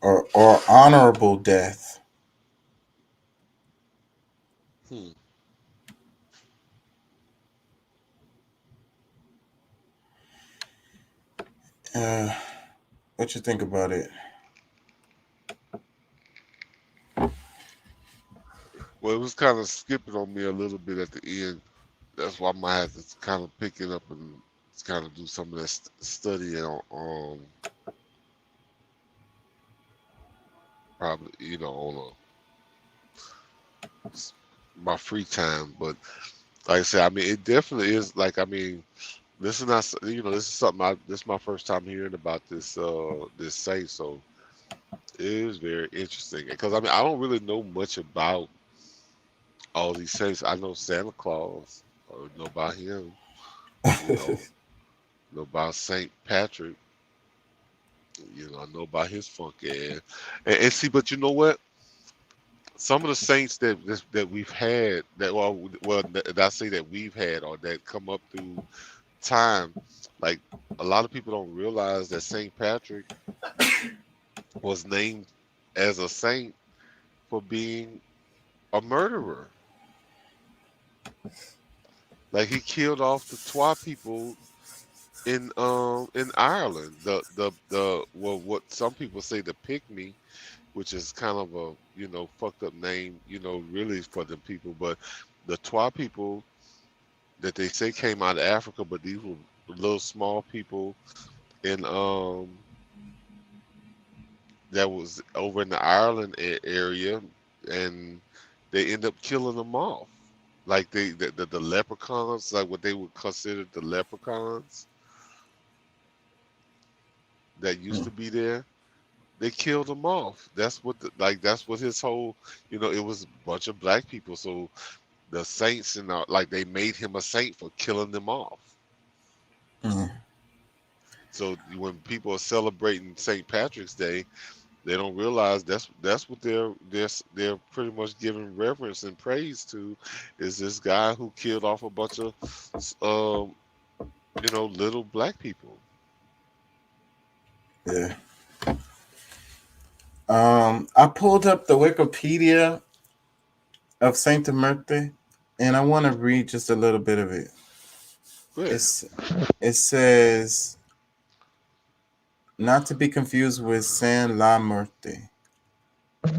Or honorable death. What you think about it? Well, it was kind of skipping on me a little bit at the end. That's why I might have to kind of pick it up and kind of do some of that studying on probably, on my free time. But like I said, I mean, it definitely is like, I mean, this is not, this is something this is my first time hearing about this saint, so it is very interesting. Because I mean, I don't really know much about all these saints. I know Santa Claus, or know about him, know about Saint Patrick, I know about his funky ass. And see, but you know what? Some of the saints that we've had, that I say that we've had or that come up through time, like a lot of people don't realize that Saint Patrick was named as a saint for being a murderer. Like he killed off the Twa people in Ireland. What some people say the Pygmy, which is kind of a fucked up name, really for them people, but the Twa people that they say came out of Africa, but these were little small people in that was over in the Ireland area, and they end up killing them off. Like the leprechauns, like what they would consider the leprechauns that used to be there, they killed them off. That's what that's what his whole, it was a bunch of black people. So the saints and like they made him a saint for killing them off. So when people are celebrating St. Patrick's Day, they don't realize that's what they're pretty much giving reverence and praise to, is this guy who killed off a bunch of little black people. Yeah. I pulled up the Wikipedia of Saint Muerte, and I want to read just a little bit of it. It says, not to be confused with San La Muerte.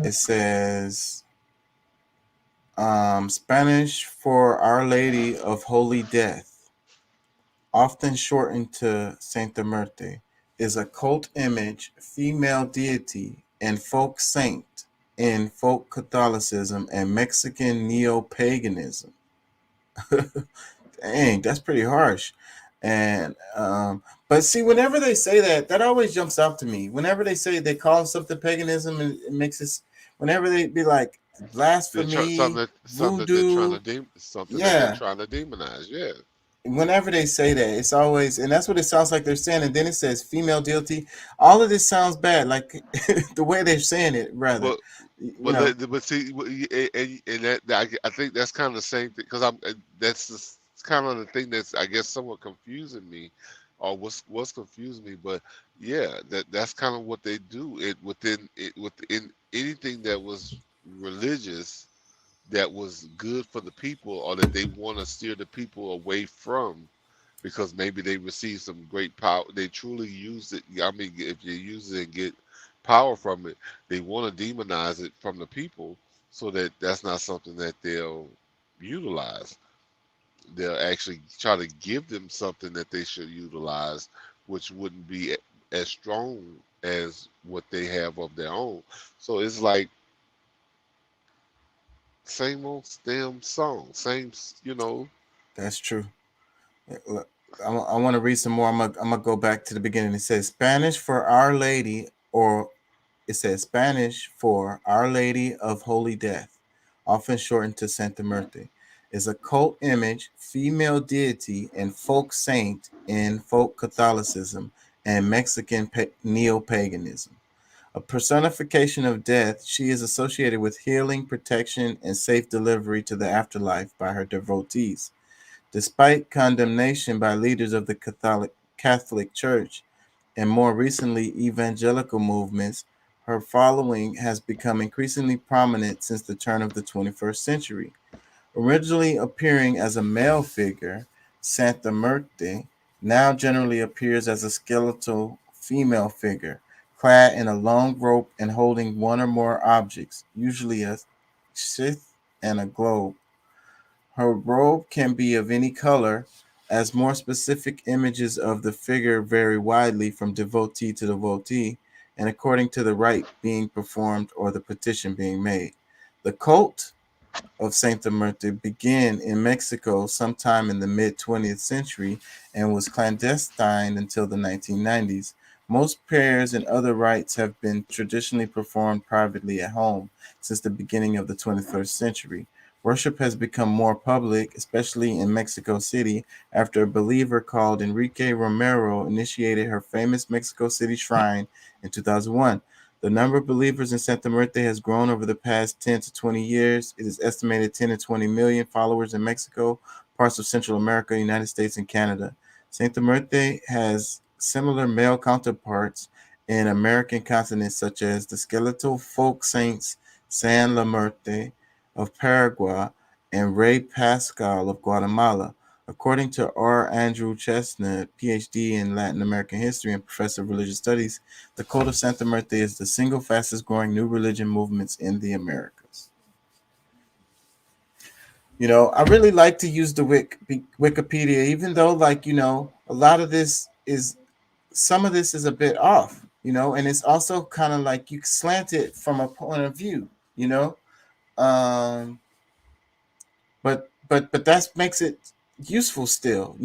It says, Spanish for Our Lady of Holy Death, often shortened to Santa Muerte, is a cult image, female deity, and folk saint in folk Catholicism and Mexican neo-paganism. Dang, that's pretty harsh. And but see, whenever they say that, that always jumps out to me. Whenever they say they call something paganism, it makes us. Whenever they be like They try blasphemy, something that they're trying voodoo, to something that they're yeah. trying to demonize. Yeah. Whenever they say that, it's always, and that's what it sounds like they're saying. And then it says female deity. All of this sounds bad, like the way they're saying it. Rather, But you know, but see, and I think that's kind of the same thing because that's kind of the thing that's I guess somewhat confusing me, or what's confusing me. But yeah, that's kind of what they do. Within anything that was religious, that was good for the people, or that they want to steer the people away from, because maybe they receive some great power. They truly use it. I mean, if you use it and get power from it, they want to demonize it from the people, so that that's not something that they'll utilize. They'll actually try to give them something that they should utilize, which wouldn't be as strong as what they have of their own. So it's like same old damn song, same. that's true. Look, I want to read some more. I'm gonna go back to the beginning. It says Spanish for Our Lady, or it says Spanish for Our Lady of Holy Death, often shortened to Santa Muerte, is a cult image, female deity, and folk saint in folk Catholicism and Mexican neo-paganism. A personification of death, she is associated with healing, protection, and safe delivery to the afterlife by her devotees. Despite condemnation by leaders of the Catholic Church and more recently evangelical movements, her following has become increasingly prominent since the turn of the 21st century. Originally appearing as a male figure, Santa Muerte now generally appears as a skeletal female figure, clad in a long rope and holding one or more objects, usually a scythe and a globe. Her robe can be of any color, as more specific images of the figure vary widely from devotee to devotee and according to the rite being performed or the petition being made. The cult of Santa Muerte began in Mexico sometime in the mid 20th century and was clandestine until the 1990s. Most prayers and other rites have been traditionally performed privately at home since the beginning of the 21st century. Worship has become more public, especially in Mexico City, after a believer called Enrique Romero initiated her famous Mexico City shrine in 2001. The number of believers in Santa Muerte has grown over the past 10 to 20 years. It is estimated 10 to 20 million followers in Mexico, parts of Central America, United States, and Canada. Santa Muerte has similar male counterparts in American continents, such as the skeletal folk saints San La Muerte of Paraguay and Ray Pascal of Guatemala. According to R. Andrew Chestnut, PhD in Latin American history and professor of religious studies, the cult of Santa Muerte is the single fastest growing new religion movements in the Americas. I really like to use the Wikipedia, even though, a lot of this is, some of this is a bit off, and it's also kind of like you slant it from a point of view, you know. Um, but that makes it useful still,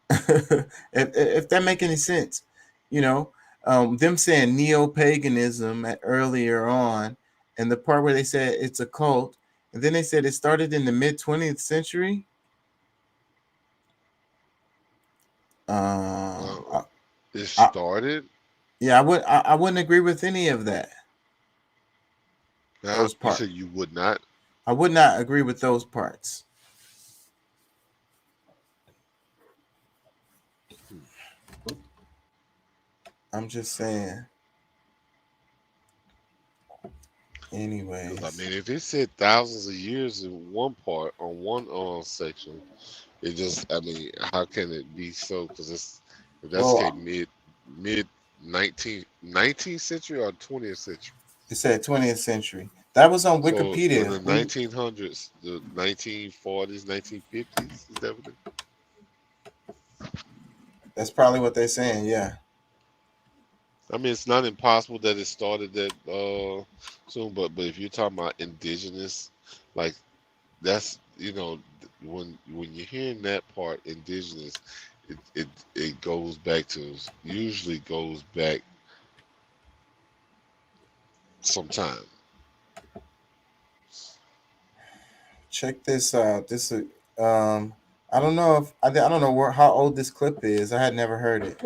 if that make any sense, you know, them saying neo-paganism earlier on, and the part where they said it's a cult, and then they said it started in the mid 20th century. I, It I, started. yeah, I wouldn't agree with any of that. Now Those you parts, said you would not. I would not agree with those parts. I'm just saying. Because I Anyways, mean, if it said thousands of years in one part on one section, it just I mean, how can it be so? Because it's if that's the case, well, mid 19th century or 20th century. it said 20th century. That was on So was Wikipedia. the 1900s, the 1940s, 1950s? Is that what That's probably what they're saying. Yeah. I mean, it's not impossible that it started that soon, but if you're talking about indigenous, like that's when you're hearing that part indigenous, it goes back to usually goes back some time. Check this out. I don't know if I don't know how old this clip is. I had never heard it.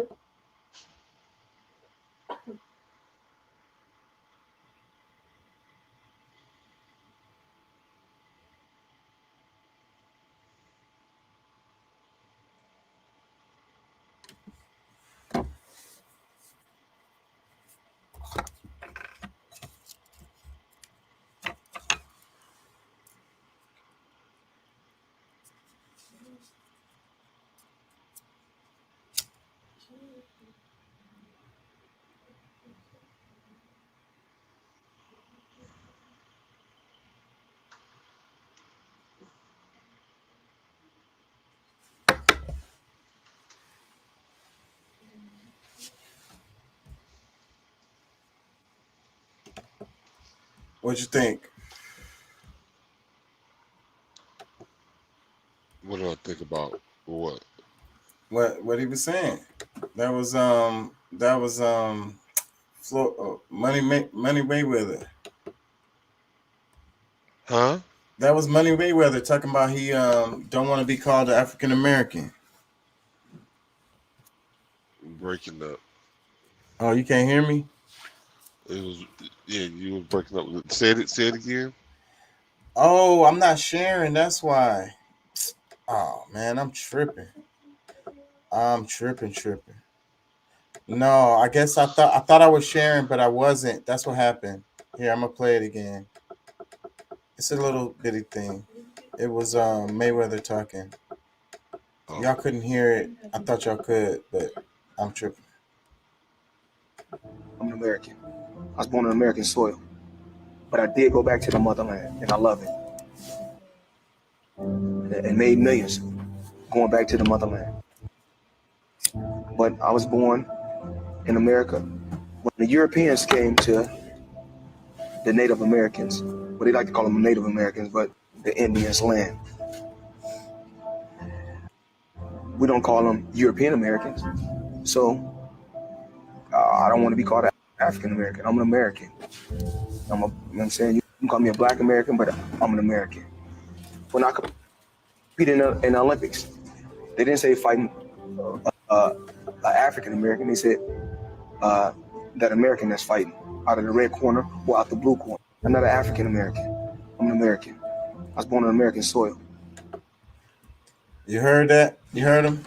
What you think? What do I think about what? What he was saying? That was Money Mayweather. Huh? That was Money Mayweather talking about he don't want to be called African American. Breaking up. Oh, you can't hear me? It was yeah, you were breaking up. Say it again. Oh, I'm not sharing. That's why. Oh man, I'm tripping. I'm tripping. No, I guess I thought I was sharing, but I wasn't. That's what happened. Here, I'm gonna play it again. It's a little bitty thing. It was Mayweather talking. Oh. Y'all couldn't hear it. I thought y'all could, but I'm tripping. I'm an American. I was born on American soil. But I did go back to the motherland, and I love it. And made millions going back to the motherland. But I was born in America when the Europeans came to the Native Americans, well, they like to call them Native Americans, but the Indians' land. We don't call them European Americans. So I don't want to be called African American. I'm an American. You know what I'm saying? You can call me a Black American, but I'm an American. When I competed in the Olympics, they didn't say fighting an African American. They said that American that's fighting out of the red corner or out the blue corner. I'm not an African American. I'm an American. I was born on American soil. You heard that? You heard him?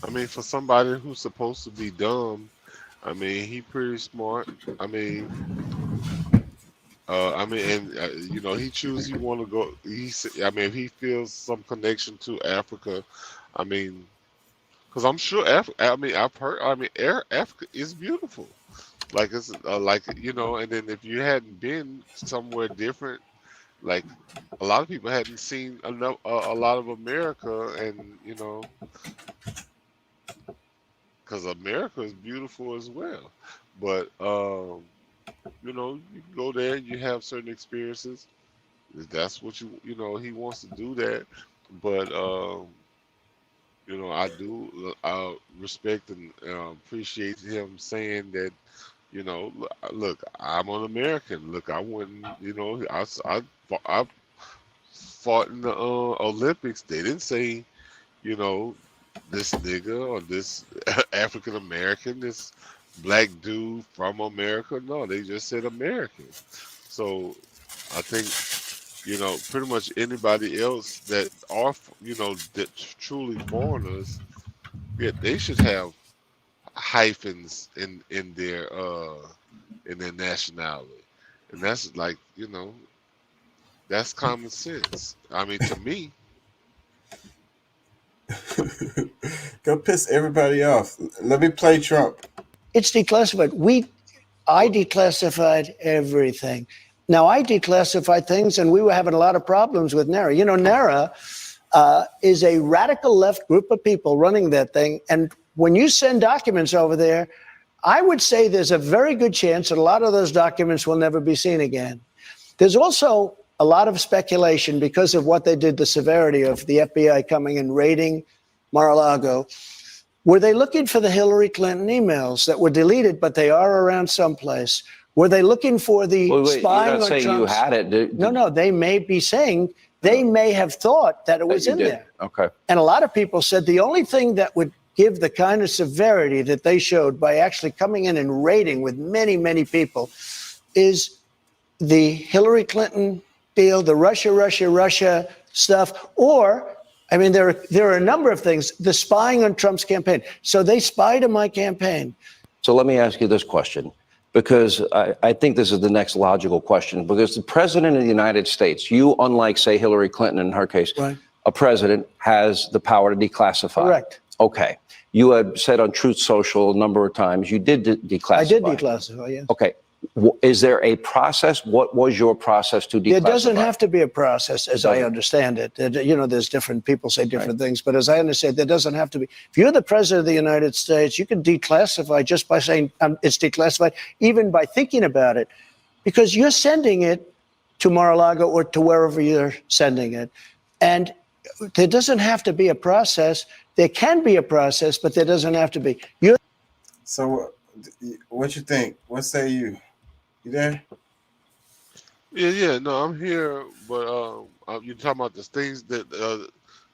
I mean, for somebody who's supposed to be dumb, I mean, he pretty smart. I mean, and he chooses he want to go. I mean, if he feels some connection to Africa, I mean, because I'm sure I mean, I've heard. I mean, Africa is beautiful. Like it's and then if you hadn't been somewhere different, like a lot of people hadn't seen enough a lot of America, and because America is beautiful as well. But you can go there and you have certain experiences. If that's what he wants to do that. But I respect and appreciate him saying that. Look, I'm an American. Look, I wouldn't. I fought in the Olympics. They didn't say, you know, this nigga or this African American, this black dude from America. No, they just said American. So I think, pretty much anybody else that are, that truly foreigners, yeah, they should have hyphens in their nationality. And that's like, that's common sense. I mean, to me, Go piss everybody off. Let me play Trump. It's declassified. I declassified everything. Now, I declassified things, and we were having a lot of problems with NARA. NARA is a radical left group of people running that thing, and when you send documents over there, I would say there's a very good chance that a lot of those documents will never be seen again. There's also a lot of speculation because of what they did, the severity of the FBI coming and raiding Mar-a-Lago. Were they looking for the Hillary Clinton emails that were deleted, but they are around someplace? Were they looking for the spying you're not on saying you Trump's? had it. No, they may be saying they may have thought that it was in there. Okay. And a lot of people said the only thing that would give the kind of severity that they showed by actually coming in and raiding with many, many people is the Hillary Clinton deal, the Russia stuff, or, I mean, there are a number of things, the spying on Trump's campaign. So they spied on my campaign. So let me ask you this question, because I think this is the next logical question, because the president of the United States, you, unlike, say, Hillary Clinton in her case, right, a president has the power to declassify. Correct. Okay. You had said on Truth Social a number of times you did declassify. I did declassify, yes. Okay. Is there a process? What was your process to declassify? There doesn't have to be a process, as I understand it. You know, there's different people say different things, but as I understand, there doesn't have to be. If you're the president of the United States, you can declassify just by saying it's declassified, even by thinking about it, because you're sending it to Mar-a-Lago or to wherever you're sending it. And there doesn't have to be a process. There can be a process, but there doesn't have to be. So what you think? What say you? You there? Yeah. No, I'm here, but you're talking about the things that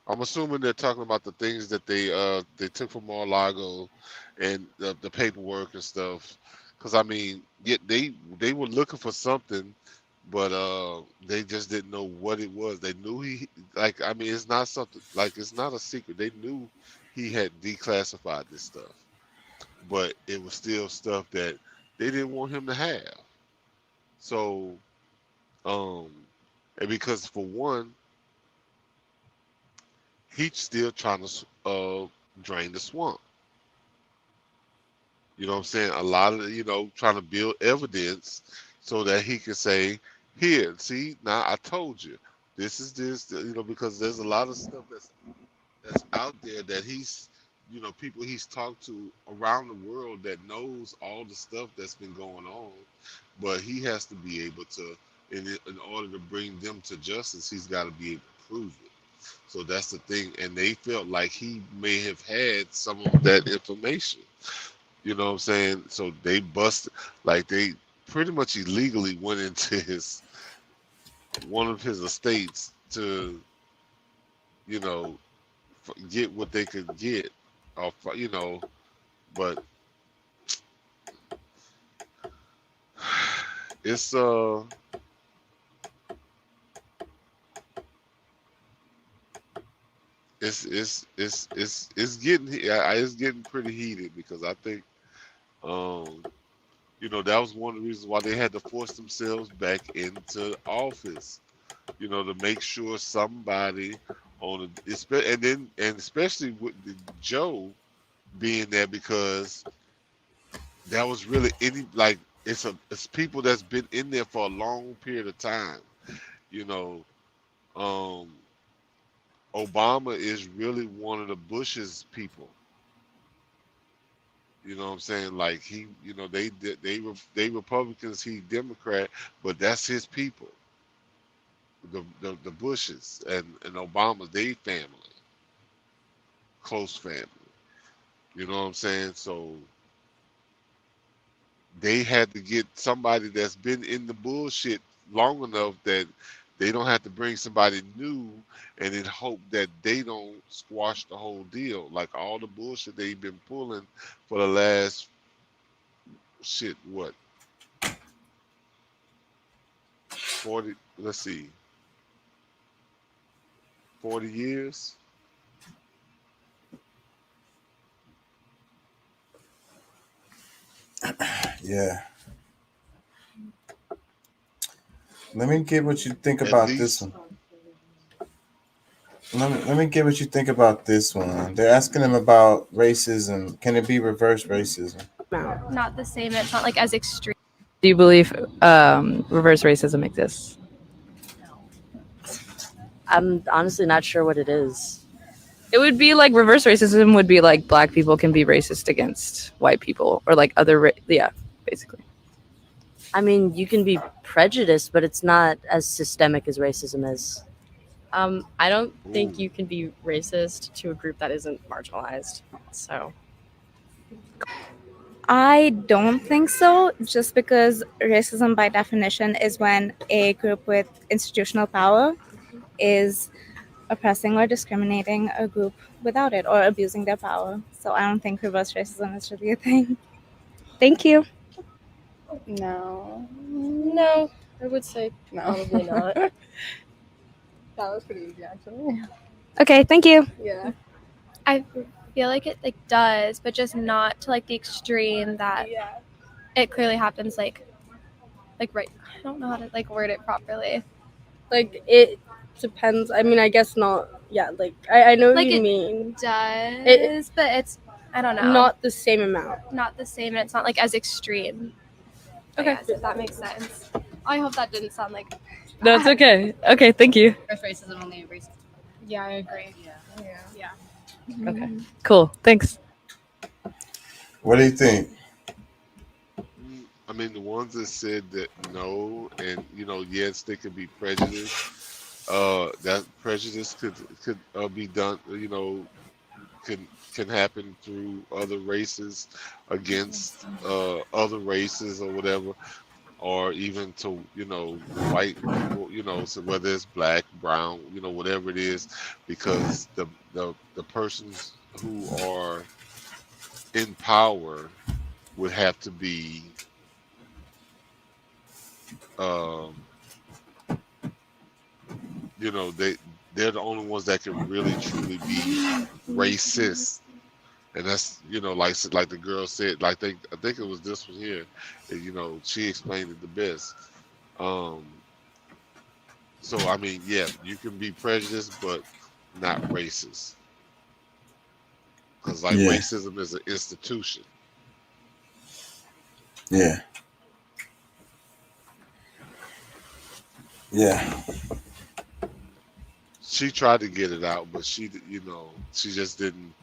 I'm assuming they're talking about the things that they took from Mar-a-Lago and the paperwork and stuff. Because I mean, they were looking for something, but they just didn't know what it was. They knew I mean, it's not something it's not a secret. They knew he had declassified this stuff, but it was still stuff that they didn't want him to have. So, and because for one, he's still trying to drain the swamp. You know what I'm saying? A lot of trying to build evidence so that he can say, here, see, now I told you, this is this, because there's a lot of stuff that's out there that he's, people he's talked to around the world that knows all the stuff that's been going on, but he has to be able to, in order to bring them to justice, he's got to be able to prove it. So that's the thing, and they felt like he may have had some of that information. You know what I'm saying? So they busted, they pretty much illegally went into one of his estates to, get what they could get, or but it's getting pretty heated, because I think that was one of the reasons why they had to force themselves back into office, to make sure somebody and especially with Joe being there, because that was really it's people that's been in there for a long period of time. Obama is really one of the Bush's people. You know what I'm saying? They Republicans, he Democrat, but that's his people. The Bushes and Obama, they family, close family. You know what I'm saying? So they had to get somebody that's been in the bullshit long enough that they don't have to bring somebody new and then hope that they don't squash the whole deal. Like all the bullshit they've been pulling for the last 40, let's see, 40 years. Yeah. Let me get what you think about this one. Let me get what you think about this one. They're asking him about racism. Can it be reverse racism? Not the same. It's not as extreme. Do you believe reverse racism exists? I'm honestly not sure what it is. It would be like reverse racism would be like black people can be racist against white people or like other yeah, basically. I mean, you can be prejudiced, but it's not as systemic as racism is. I don't think Ooh. you can be racist to a group that isn't marginalized. So I don't think so, just because racism by definition is when a group with institutional power is oppressing or discriminating a group without it or abusing their power. So I don't think reverse racism is really a thing. Thank you. No. no, I would say No. probably not. That was pretty easy, actually. Okay, thank you. Yeah. I feel like it like does, but just not to like the extreme that it clearly happens like right. I don't know how to like word it properly. Like it depends. I mean, I guess not. Yeah, like I know what Like you it mean. does, but it's I don't know. Not the same amount. Not the same, and it's not like as extreme. Okay. I guess, if that makes sense. I hope that didn't sound like. No, it's okay. Okay, thank you. Reverse racism only racist. Yeah, I agree. Yeah. Okay. Cool. Thanks. What do you think? I mean, the ones that said that no, and yes, they could be prejudiced. That prejudice could be done. Can happen through other races against other races or whatever, or even to white people. So whether it's black, brown, whatever it is, because the persons who are in power would have to be um, they're the only ones that can really truly be racist. And that's like the girl said, like I think it was this one here, and, she explained it the best. So I mean, yeah, you can be prejudiced but not racist, because like Yeah, racism is an institution. yeah, yeah, She tried to get it out, but she just didn't.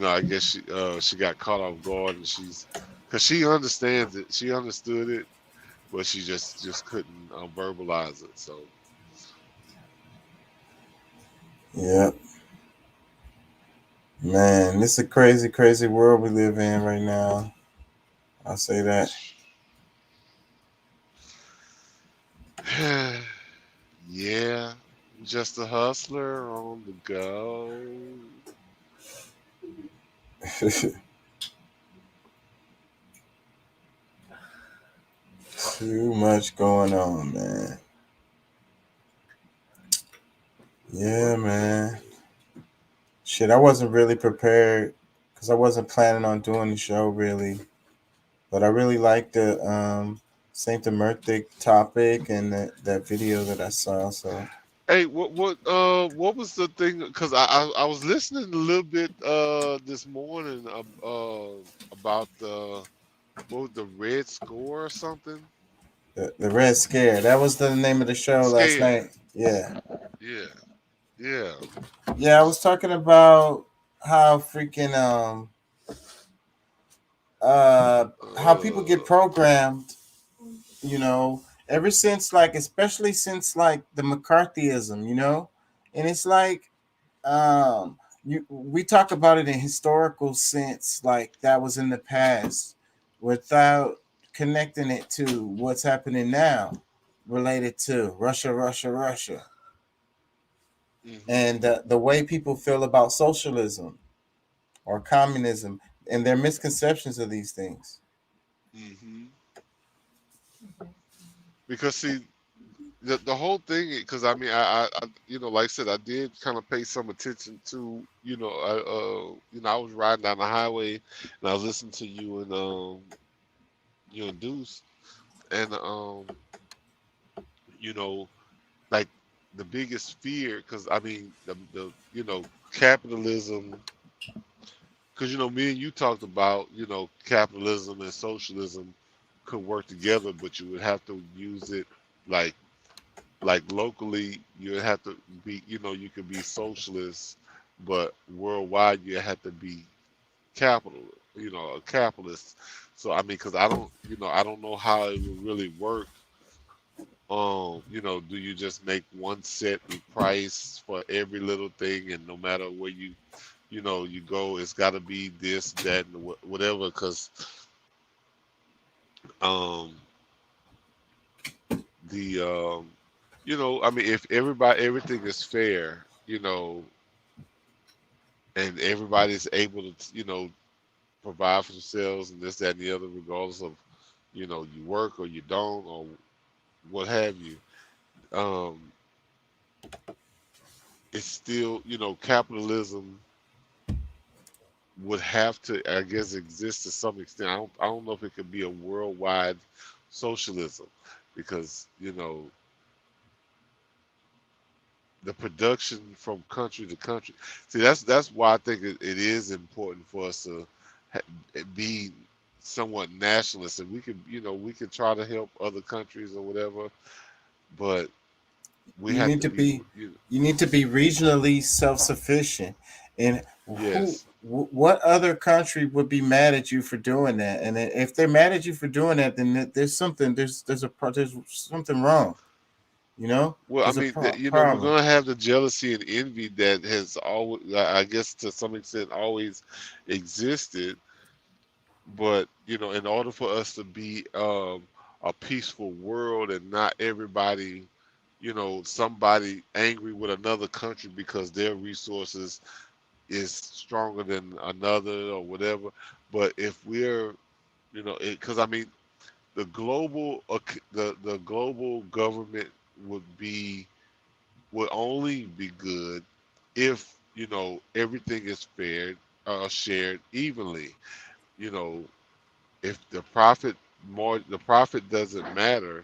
I guess she got caught off guard, and because she understands it, she understood it, but she just couldn't verbalize it. So yeah. Man, this is a crazy, crazy world we live in right now. I'll say that. yeah, just a hustler on the go. Too much going on, man. Yeah, man. Shit, I wasn't really prepared because I wasn't planning on doing the show really, but I really liked the Saint Muerte topic and that video that I saw. So Hey, what was the thing? Because I was listening a little bit this morning about the what was the Red Score or something? the Red Scare, that was the name of the show last Scare. night. Yeah, Yeah, yeah. yeah. I was talking about how freaking how people get programmed, ever since, like, especially since like the McCarthyism, and it's like we talk about it in historical sense, like that was in the past, without connecting it to what's happening now, related to Russia, and the way people feel about socialism or communism and their misconceptions of these things. hmm Because see, the whole thing, because I mean, like I said, I did kind of pay some attention to, I was riding down the highway and I was listening to you and Deuce, and you know, like the biggest fear, because I mean, the capitalism, because me and you talked about, capitalism and socialism could work together, but you would have to use it like locally. You would have to be, you could be socialist, but worldwide you have to be capital, a capitalist. So I mean, because I don't know how it would really work. Do you just make one set price for every little thing, and no matter where you go, it's got to be this, that, and whatever? Because um, the I mean, if everything is fair, and everybody's able to, provide for themselves and this, that, and the other, regardless of, you work or you don't or what have you. Um, it's still, capitalism would have to, I guess, exist to some extent. I don't know if it could be a worldwide socialism because, the production from country to country. See, that's why I think it is important for us to be somewhat nationalist, and we can try to help other countries or whatever, but we You have need to to be, be you need to be regionally self-sufficient. And yes. what other country would be mad at you for doing that? And if they're mad at you for doing that, then there's something wrong. Well, I There's a mean, we're problem. gonna have the jealousy and envy that has always, I guess, to some extent, always existed. But in order for us to be a peaceful world and not everybody, somebody angry with another country because their resources is stronger than another or whatever. But if we're, because I mean, the global government would only be good if everything is fair, shared evenly. You know, if the profit doesn't matter,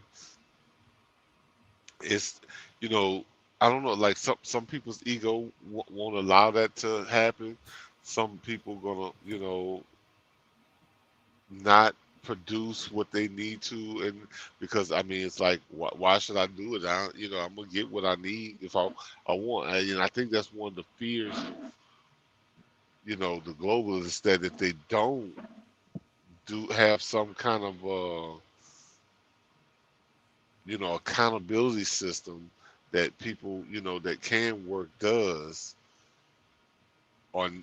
it's you know I don't know, like some people's ego won't allow that to happen. Some people gonna not produce what they need to, and because I mean it's like why should I do it? I'm gonna get what I need if I want. I think that's one of the fears, the globalists, that if they don't do have some kind of accountability system that people that can work does, on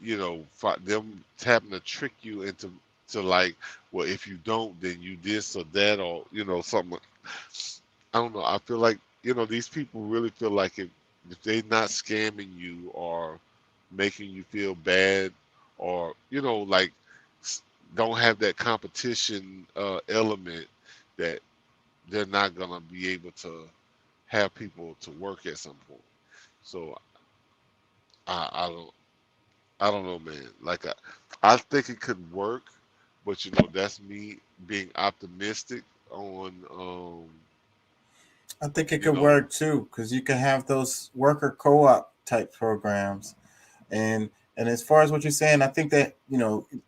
them having to trick you into like, well, if you don't, then you this or that, or something. I don't know. I feel like these people really feel like if they're not scamming you or making you feel bad, or like s- don't have that competition element, that they're not gonna be able to have people to work at some point. So I don't know, man. Like I think it could work, but that's me being optimistic on I think it you could know work too, because you can have those worker co-op type programs. And as far as what you're saying, I think that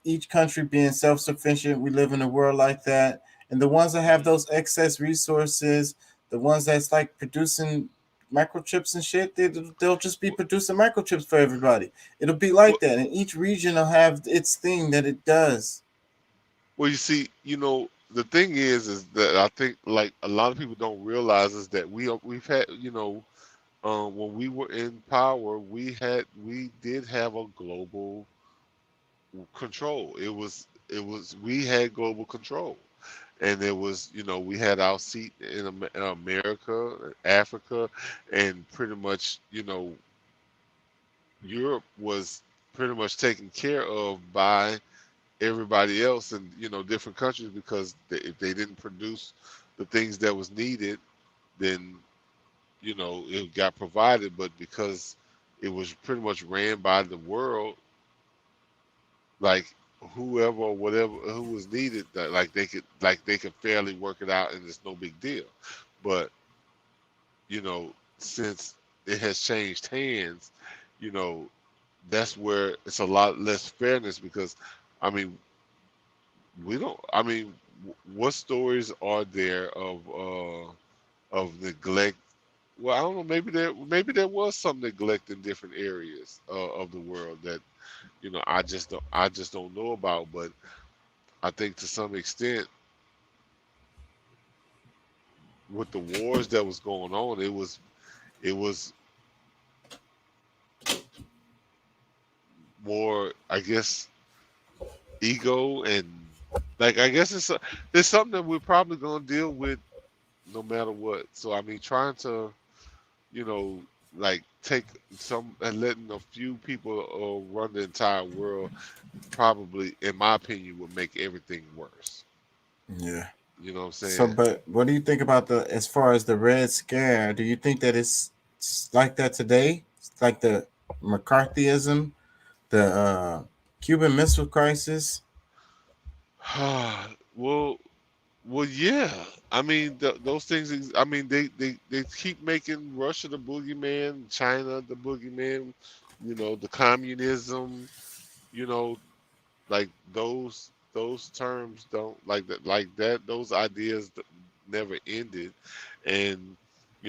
each country being self-sufficient, we live in a world like that, and the ones that have those excess resources, the ones that's like producing microchips and shit, they'll just be producing microchips for everybody. It'll be like well, that, and each region will have its thing that it does. well, you see, the thing is that I think, like, a lot of people don't realize is that we've had, when we were in power, we did have a global control. It was we had global control, and it was, we had our seat in America, Africa, and pretty much, Europe was pretty much taken care of by everybody else in different countries, because if they didn't produce the things that was needed, then it got provided. But because it was pretty much ran by the world, like, whoever or whatever who was needed, that like they could fairly work it out, and it's no big deal. But since it has changed hands, you know that's where it's a lot less fairness, because I mean we don't I mean what stories are there of neglect, well, I don't know. Maybe there was some neglect in different areas of the world that I just don't know about. But I think to some extent, with the wars that was going on, it was more, I guess, ego and like I guess it's something that we're probably gonna deal with no matter what. So I mean, trying to you know like take some and letting a few people run the entire world probably, in my opinion, would make everything worse. Yeah. You know what I'm So, saying? but what do you think about the as far as the Red Scare? Do you think that it's like that today? It's like the McCarthyism, the Cuban Missile Crisis. well, well, yeah. I mean, those things. I mean, they keep making Russia the boogeyman, China the boogeyman. The communism. You know, like those terms don't like that. Those ideas never ended, and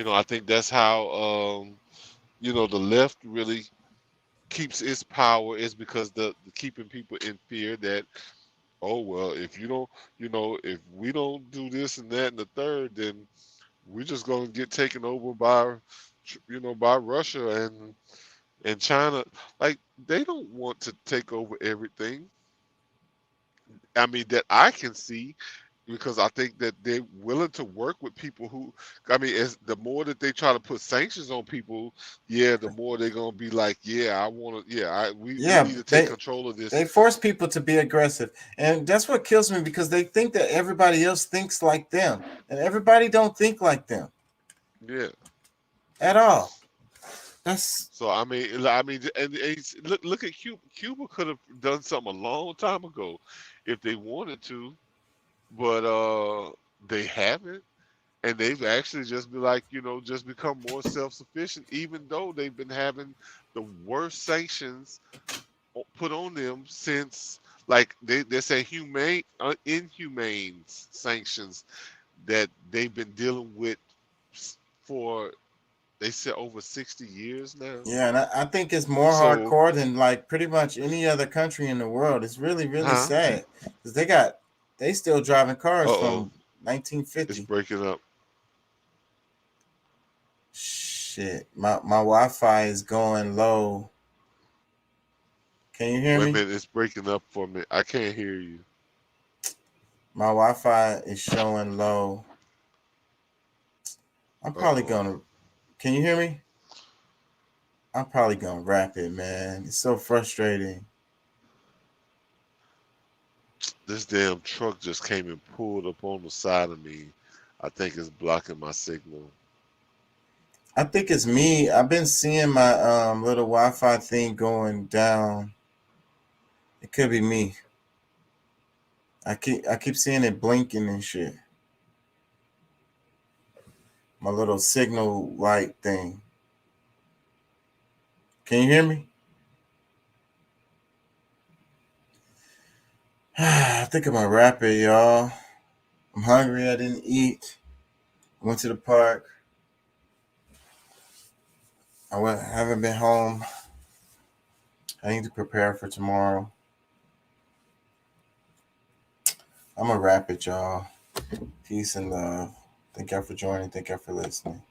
I think that's how the left really keeps its power is because the keeping people in fear that, oh well, if you don't, if we don't do this and that and the third, then we're just gonna get taken over by Russia and China. Like, they don't want to take over everything. I mean, that I can see, because I think that they're willing to work with people who, I mean, as the more that they try to put sanctions on people, yeah, the more they're gonna be like, yeah, I want to, yeah, we Yeah, need to take control of this. they force people to be aggressive, and that's what kills me because they think that everybody else thinks like them, and everybody don't think like them Yeah. at all. That's So I mean, and look at Cuba. Cuba could have done something a long time ago if they wanted to, but they haven't, and they've actually just be like, just become more self-sufficient, even though they've been having the worst sanctions put on them since, like, they say inhumane sanctions that they've been dealing with for, they said, over 60 years now. yeah, and I think it's more So, hardcore than like pretty much any other country in the world. It's really really huh? sad because they still driving cars Uh-oh, from it's 1950. breaking up. Shit, my Wi-Fi is going low. Can you hear Wait a me? minute, it's breaking up for me. I can't hear you. My Wi-Fi is showing low. I'm probably Uh-oh. gonna. Can you hear me? I'm probably gonna wrap it, man. It's so frustrating. This damn truck just came and pulled up on the side of me. I think it's blocking my signal. I think it's me. I've been seeing my little Wi-Fi thing going down. It could be me. I keep seeing it blinking and shit. My little signal light thing. Can you hear me? I think I'm gonna wrap it, y'all. I'm hungry. I didn't eat. I went to the park. Haven't been home. I need to prepare for tomorrow. I'm gonna wrap it, y'all. Peace and love. Thank y'all for joining. Thank y'all for listening.